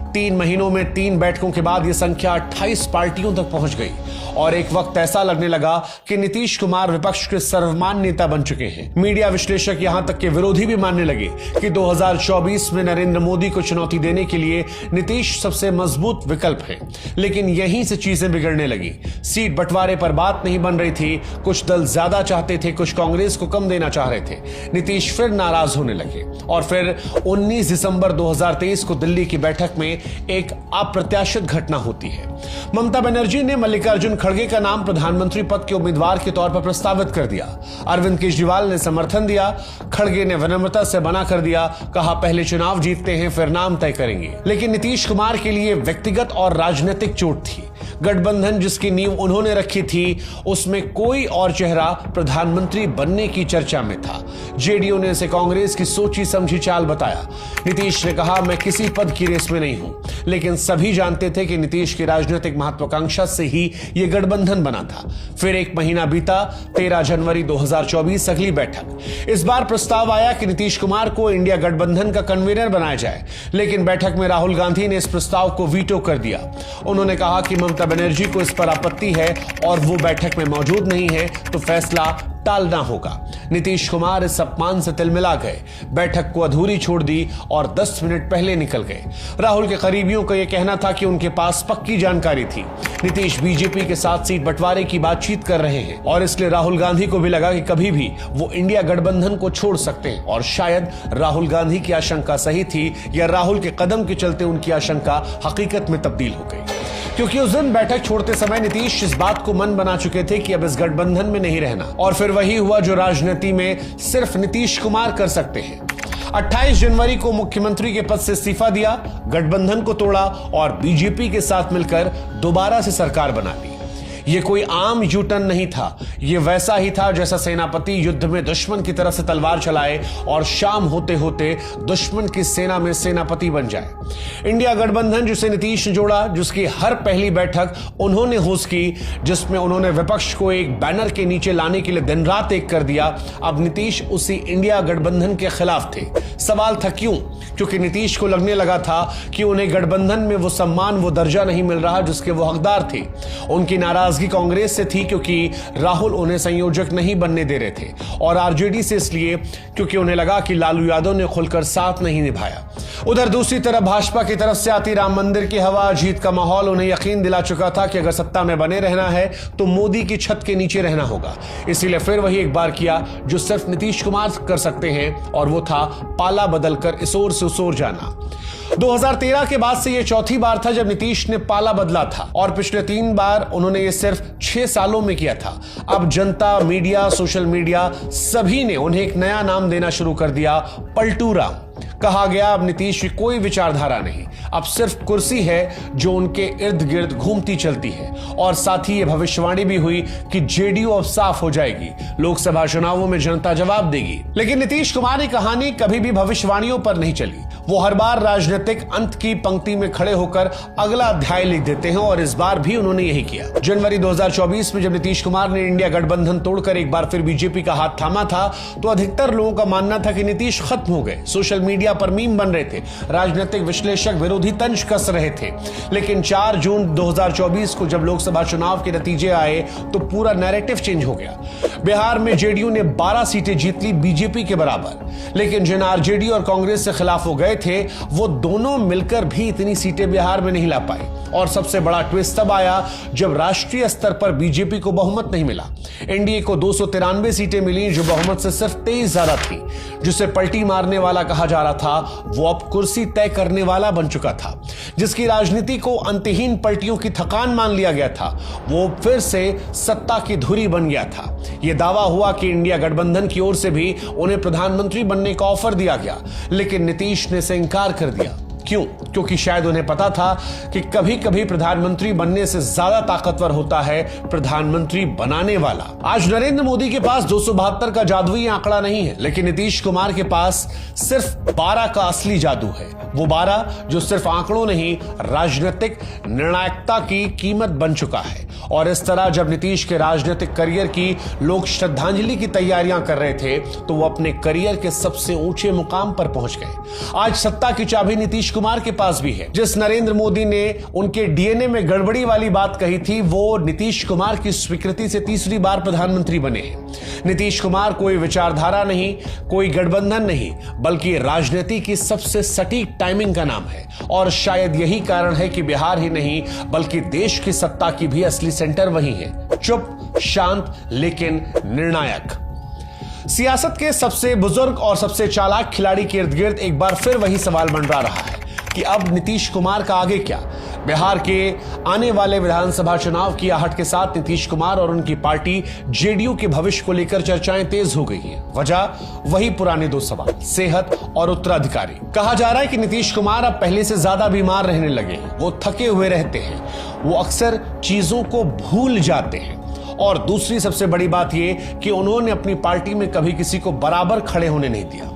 3 महीनों में 3 बैठकों के बाद यह संख्या 28 पार्टियों तक पहुंच गई और एक वक्त ऐसा लगने लगा कि नीतीश कुमार विपक्ष के सर्वमान्य नेता बन चुके हैं। मीडिया विश्लेषक यहां तक के विरोधी भी मानने लगे कि 2024 में नरेंद्र मोदी को चुनौती देने के लिए नीतीश सबसे मजबूत विकल्प है। लेकिन यहीं से चीजें बिगड़ने लगी। सीट बंटवारे पर बात नहीं बन रही थी। कुछ दल ज्यादा चाहते थे, कुछ कांग्रेस को कम देना चाह रहे थे। नीतीश फिर नाराज होने लगे और फिर 19 दिसंबर 2023 को दिल्ली की बैठक में एक अप्रत्याशित घटना होती है। ममता बनर्जी ने मल्लिकार्जुन खड़गे का नाम प्रधानमंत्री पद के उम्मीदवार के तौर पर प्रस्तावित कर दिया। अरविंद केजरीवाल ने समर्थन दिया, खड़गे ने विनम्रता से मना कर दिया, कहा पहले चुनाव जीतते हैं फिर नाम तय करेंगे। लेकिन नीतीश कुमार के लिए व्यक्तिगत और राजनीतिक चोट थी। गठबंधन जिसकी नींव उन्होंने रखी थी उसमें कोई और चेहरा प्रधानमंत्री बनने की चर्चा में था। जेडीयू ने इसे कांग्रेस की सोची समझी चाल बताया। नीतीश ने कहा मैं किसी पद की रेस में नहीं हूं, लेकिन सभी जानते थे कि नीतीश की राजनीतिक महत्वाकांक्षा से ही यह गठबंधन बना था। फिर 1 महीना बीता, 13 जनवरी 2024 अगली बैठक। इस बार प्रस्ताव आया कि नीतीश कुमार को इंडिया गठबंधन का कन्वीनर बनाया जाए, लेकिन बैठक में राहुल गांधी ने इस प्रस्ताव को वीटो कर दिया। उन्होंने कहा कि ममता बनर्जी को इस पर आपत्ति है और वो बैठक में मौजूद नहीं है तो फैसला टालना होगा। नीतीश कुमार इस अपमान से तिलमिला गए, बैठक को अधूरी छोड़ दी और 10 मिनट पहले निकल गए। राहुल के करीबियों का यह कहना था कि उनके पास पक्की जानकारी थी, नीतीश बीजेपी के साथ सीट बंटवारे की बातचीत कर रहे हैं और इसलिए राहुल गांधी को भी लगा कि कभी भी वो इंडिया गठबंधन को छोड़ सकते हैं। और शायद राहुल गांधी की आशंका सही थी या राहुल के कदम के चलते उनकी आशंका हकीकत में तब्दील हो गई, क्योंकि उस दिन बैठक छोड़ते समय नीतीश इस बात को मन बना चुके थे कि अब इस गठबंधन में नहीं रहना। और फिर वही हुआ जो राजनीति में सिर्फ नीतीश कुमार कर सकते हैं। 28 जनवरी को मुख्यमंत्री के पद से इस्तीफा दिया, गठबंधन को तोड़ा और बीजेपी के साथ मिलकर दोबारा से सरकार बना ली। यह कोई आम यूटर्न नहीं था, यह वैसा ही था जैसा सेनापति युद्ध में दुश्मन की तरफ से तलवार चलाए और शाम होते होते दुश्मन की सेना में सेनापति बन जाए। इंडिया गठबंधन जिसे नीतीश ने जोड़ा, जिसकी हर पहली बैठक उन्होंने होस्ट की, जिसमें उन्होंने विपक्ष को एक बैनर के नीचे लाने के लिए दिन रात एक कर दिया, अब नीतीश उसी इंडिया गठबंधन के खिलाफ थे। सवाल था क्यों? क्योंकि नीतीश को लगने लगा था कि उन्हें गठबंधन में वो सम्मान, वो दर्जा नहीं मिल रहा जिसके वो हकदार थे। उनकी नाराजगी कांग्रेस से थी क्योंकि राहुल उन्हें संयोजक नहीं बनने दे रहे थे, और आरजेडी से इसलिए क्योंकि उन्हें लगा कि लालू यादव ने खुलकर साथ नहीं निभाया। उधर दूसरी तरफ भाजपा की तरफ से आती राम मंदिर की हवा, जीत का माहौल उन्हें यकीन दिला चुका था कि अगर सत्ता में बने रहना है तो मोदी की छत के नीचे रहना होगा। इसीलिए फिर वही एक बार किया जो सिर्फ नीतीश कुमार कर सकते हैं, और वो था पाला बदलकर इस ओर से उस ओर जाना। 2013 के बाद से यह चौथी बार था जब नीतीश ने पाला बदला था, और पिछले 3 बार उन्होंने ये सिर्फ 6 सालों में किया था। अब जनता, मीडिया, सोशल मीडिया सभी ने उन्हें एक नया नाम देना शुरू कर दिया, पलटू राम। कहा गया अब नीतीश की कोई विचारधारा नहीं, अब सिर्फ कुर्सी है जो उनके इर्द गिर्द घूमती चलती है। और साथ ही यह भविष्यवाणी भी हुई कि जेडीयू अब साफ हो जाएगी, लोकसभा चुनावों में जनता जवाब देगी। लेकिन नीतीश कुमार की कहानी कभी भी भविष्यवाणियों पर नहीं चली, वो हर बार राजनीतिक अंत की पंक्ति में खड़े होकर अगला अध्याय लिख देते हैं और इस बार भी उन्होंने यही किया। जनवरी 2024 में जब नीतीश कुमार ने इंडिया गठबंधन तोड़कर एक बार फिर बीजेपी का हाथ थामा था, तो अधिकतर लोगों का मानना था कि नीतीश खत्म हो गए। सोशल मीडिया पर मीम बन रहे थे, राजनीतिक विश्लेषक विरोधी तंज कस रहे थे। लेकिन 4 जून 2024 को जब लोकसभा चुनाव के नतीजे आए तो पूरा नैरेटिव चेंज हो गया। बिहार में जेडीयू ने 12 सीटें जीत ली बीजेपी के बराबर, लेकिन जिन आरजेडी और कांग्रेस से खिलाफ हो गए थे वो दोनों मिलकर भी इतनी सीटें बिहार में नहीं ला पाए। और सबसे बड़ा ट्विस्ट तब आया जब राष्ट्रीय स्तर पर बीजेपी को बहुमत नहीं मिला। एनडीए को 293 सीटें मिली जो बहुमत से सिर्फ 23 ज्यादा थी। जिसे पलटी मारने वाला कहा जा रहा था वो अब कुर्सी तय करने वाला बन चुका था। जिसकी राजनीति को अंतहीन पलटियों की थकान मान लिया गया था वो फिर से सत्ता की धुरी बन गया था। यह दावा हुआ कि इंडिया गठबंधन की ओर से भी उन्हें प्रधानमंत्री बनने का ऑफर दिया गया, लेकिन नीतीश ने इसे इंकार कर दिया। क्यों? क्योंकि शायद उन्हें पता था कि कभी कभी प्रधानमंत्री बनने से ज्यादा ताकतवर होता है प्रधानमंत्री बनाने वाला। आज नरेंद्र मोदी के पास 272 का जादुई आंकड़ा नहीं है, लेकिन नीतीश कुमार के पास सिर्फ 12 का असली जादू है। वो 12 जो सिर्फ आंकड़ों नहीं, राजनीतिक निर्णायकता की कीमत बन चुका है। और इस तरह जब नीतीश के राजनीतिक करियर की लोग श्रद्धांजलि की तैयारियां कर रहे थे तो वो अपने करियर के सबसे ऊंचे मुकाम पर पहुंच गए। आज सत्ता की चाबी नीतीश कुमार के पास भी है। जिस नरेंद्र मोदी ने उनके डीएनए में गड़बड़ी वाली बात कही थी वो नीतीश कुमार की स्वीकृति से तीसरी बार प्रधानमंत्री बने हैं। नीतीश कुमार कोई विचारधारा नहीं, कोई गठबंधन नहीं, बल्कि राजनीति की सबसे सटीक टाइमिंग का नाम है। और शायद यही कारण है कि बिहार ही नहीं बल्कि देश की सत्ता की भी असली सेंटर वही है। चुप, शांत, लेकिन निर्णायक। सियासत के सबसे बुजुर्ग और सबसे चालाक खिलाड़ी के इर्द गिर्द एक बार फिर वही सवाल मंडरा रहा है कि अब नीतीश कुमार का आगे क्या। बिहार के आने वाले विधानसभा चुनाव की आहट के साथ नीतीश कुमार और उनकी पार्टी जेडीयू के भविष्य को लेकर चर्चाएं तेज हो गई हैं। वजह वही पुराने 2 सवाल, सेहत और उत्तराधिकारी। कहा जा रहा है कि नीतीश कुमार अब पहले से ज्यादा बीमार रहने लगे हैं। वो थके हुए रहते हैं, वो अक्सर चीजों को भूल जाते हैं। और दूसरी सबसे बड़ी बात यह कि उन्होंने अपनी पार्टी में कभी किसी को बराबर खड़े होने नहीं दिया।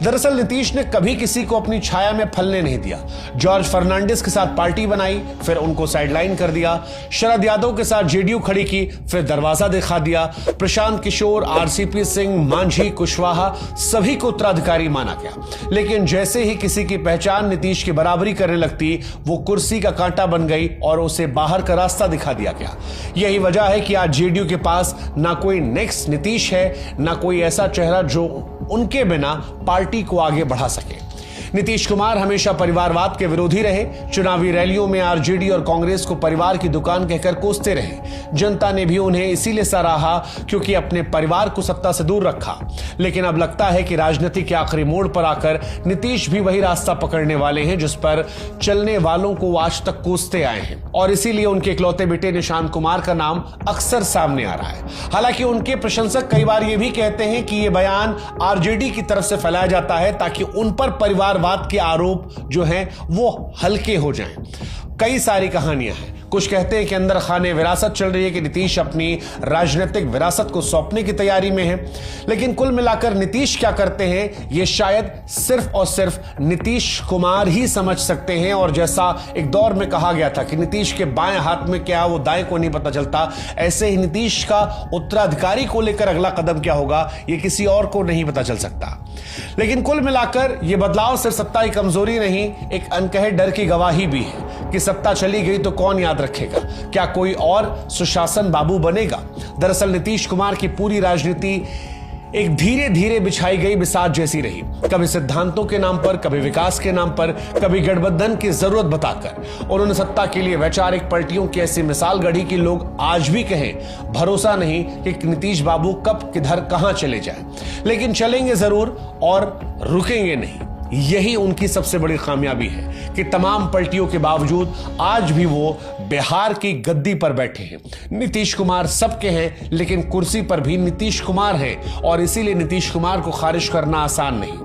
दरअसल नीतीश ने कभी किसी को अपनी छाया में फलने नहीं दिया। जॉर्ज फर्नांडिस के साथ पार्टी बनाई, फिर उनको साइडलाइन कर दिया। शरद यादव के साथ जेडीयू खड़ी की, फिर दरवाजा दिखा दिया। प्रशांत किशोर, आरसीपी सिंह, मांझी, कुशवाहा सभी को उत्तराधिकारी माना गया। लेकिन जैसे ही किसी की पहचान नीतीश की बराबरी करने लगती वो कुर्सी का कांटा बन गई और उसे बाहर का रास्ता दिखा दिया गया। यही वजह है कि आज जेडीयू के पास ना कोई नेक्स्ट नीतीश है, ना कोई ऐसा चेहरा जो उनके बिना पार्टी को आगे बढ़ा सके। नीतीश कुमार हमेशा परिवारवाद के विरोधी रहे। चुनावी रैलियों में आरजेडी और कांग्रेस को परिवार की दुकान कहकर कोसते रहे। जनता ने भी उन्हें इसीलिए सराहा क्योंकि अपने परिवार को सत्ता से दूर रखा। लेकिन अब लगता है कि राजनीति के आखिरी मोड़ पर आकर नीतीश भी वही रास्ता पकड़ने वाले हैं जिस पर चलने वालों को आज तक कोसते आए हैं। और इसीलिए उनके इकलौते बेटे निशांत कुमार का नाम अक्सर सामने आ रहा है। हालांकि उनके प्रशंसक कई बार यह भी कहते हैं कि यह बयान आरजेडी की तरफ से फैलाया जाता है ताकि उन पर परिवारवाद के आरोप जो हैं वो हल्के हो जाएं। कई सारी कहानियां हैं। कुछ कहते हैं कि अंदर खाने विरासत चल रही है कि नीतीश अपनी राजनीतिक विरासत को सौंपने की तैयारी में है। लेकिन कुल मिलाकर नीतीश क्या करते हैं ये शायद सिर्फ और सिर्फ नीतीश कुमार ही समझ सकते हैं। और जैसा एक दौर में कहा गया था कि नीतीश के बाएं हाथ में क्या वो दाएं को नहीं पता चलता, ऐसे ही नीतीश का उत्तराधिकारी को लेकर अगला कदम क्या होगा ये किसी और को नहीं पता चल सकता। लेकिन कुल मिलाकर यह बदलाव सिर्फ सत्ता की कमजोरी नहीं, एक अनकहे डर की गवाही भी है कि सत्ता चली गई तो कौन याद रखेगा, क्या कोई और सुशासन बाबू बनेगा। दरअसल नीतीश कुमार की पूरी राजनीति एक धीरे धीरे बिछाई गई बिसात जैसी रही। कभी सिद्धांतों के नाम पर, कभी विकास के नाम पर, कभी गठबंधन की जरूरत बताकर। और उन्होंने सत्ता के लिए वैचारिक पार्टियों की ऐसी मिसाल गढ़ी कि लोग आज भी कहें भरोसा नहीं कि नीतीश बाबू कब किधर कहां चले जाए। लेकिन चलेंगे जरूर और रुकेंगे नहीं। यही उनकी सबसे बड़ी खामियाबी है कि तमाम पलटियों के बावजूद आज भी वो बिहार की गद्दी पर बैठे हैं। नीतीश कुमार सबके हैं लेकिन कुर्सी पर भी नीतीश कुमार हैं और इसीलिए नीतीश कुमार को खारिज करना आसान नहीं।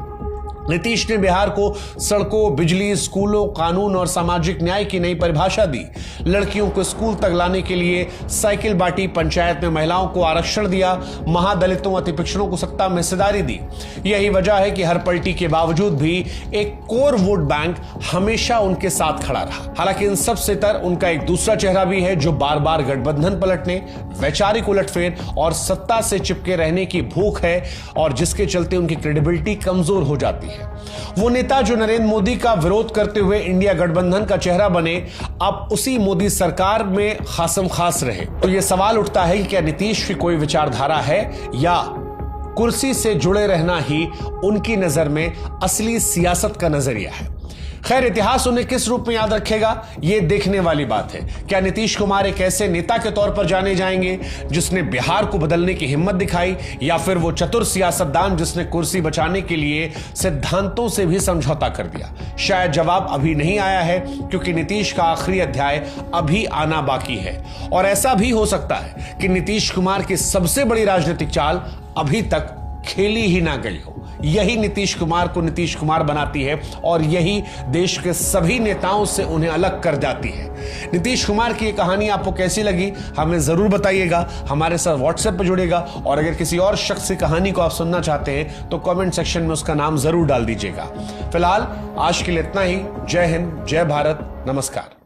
नीतीश ने बिहार को सड़कों, बिजली, स्कूलों, कानून और सामाजिक न्याय की नई परिभाषा दी। लड़कियों को स्कूल तक लाने के लिए साइकिल बांटी, पंचायत में महिलाओं को आरक्षण दिया, महादलितों अति पिछड़ों को सत्ता में हिस्सेदारी दी। यही वजह है कि हर पलटी के बावजूद भी एक कोर वोट बैंक हमेशा उनके साथ खड़ा रहा। हालांकि इन सब से तर उनका एक दूसरा चेहरा भी है, जो बार बार गठबंधन पलटने, वैचारिक उलटफेर और सत्ता से चिपके रहने की भूख है, और जिसके चलते उनकी क्रेडिबिलिटी कमजोर हो जाती है। वो नेता जो नरेंद्र मोदी का विरोध करते हुए इंडिया गठबंधन का चेहरा बने, अब उसी मोदी सरकार में खासम खास रहे। तो यह सवाल उठता है कि क्या नीतीश की कोई विचारधारा है, या कुर्सी से जुड़े रहना ही उनकी नजर में असली सियासत का नजरिया है। खैर, इतिहास उन्हें किस रूप में याद रखेगा, यह देखने वाली बात है। क्या नीतीश कुमार एक ऐसे नेता के तौर पर जाने जाएंगे जिसने बिहार को बदलने की हिम्मत दिखाई, या फिर वो चतुर सियासतदान जिसने कुर्सी बचाने के लिए सिद्धांतों से भी समझौता कर दिया? शायद जवाब अभी नहीं आया है, क्योंकि नीतीश का आखिरी अध्याय अभी आना बाकी है। और ऐसा भी हो सकता है कि नीतीश कुमार की सबसे बड़ी राजनीतिक चाल अभी तक खेली ही ना गई हो। यही नीतीश कुमार को नीतीश कुमार बनाती है, और यही देश के सभी नेताओं से उन्हें अलग कर जाती है। नीतीश कुमार की ये कहानी आपको कैसी लगी, हमें जरूर बताइएगा। हमारे साथ व्हाट्सएप पर जुड़ेगा, और अगर किसी और शख्स की कहानी को आप सुनना चाहते हैं तो कमेंट सेक्शन में उसका नाम जरूर डाल दीजिएगा। फिलहाल आज के लिए इतना ही। जय हिंद, जय भारत, नमस्कार।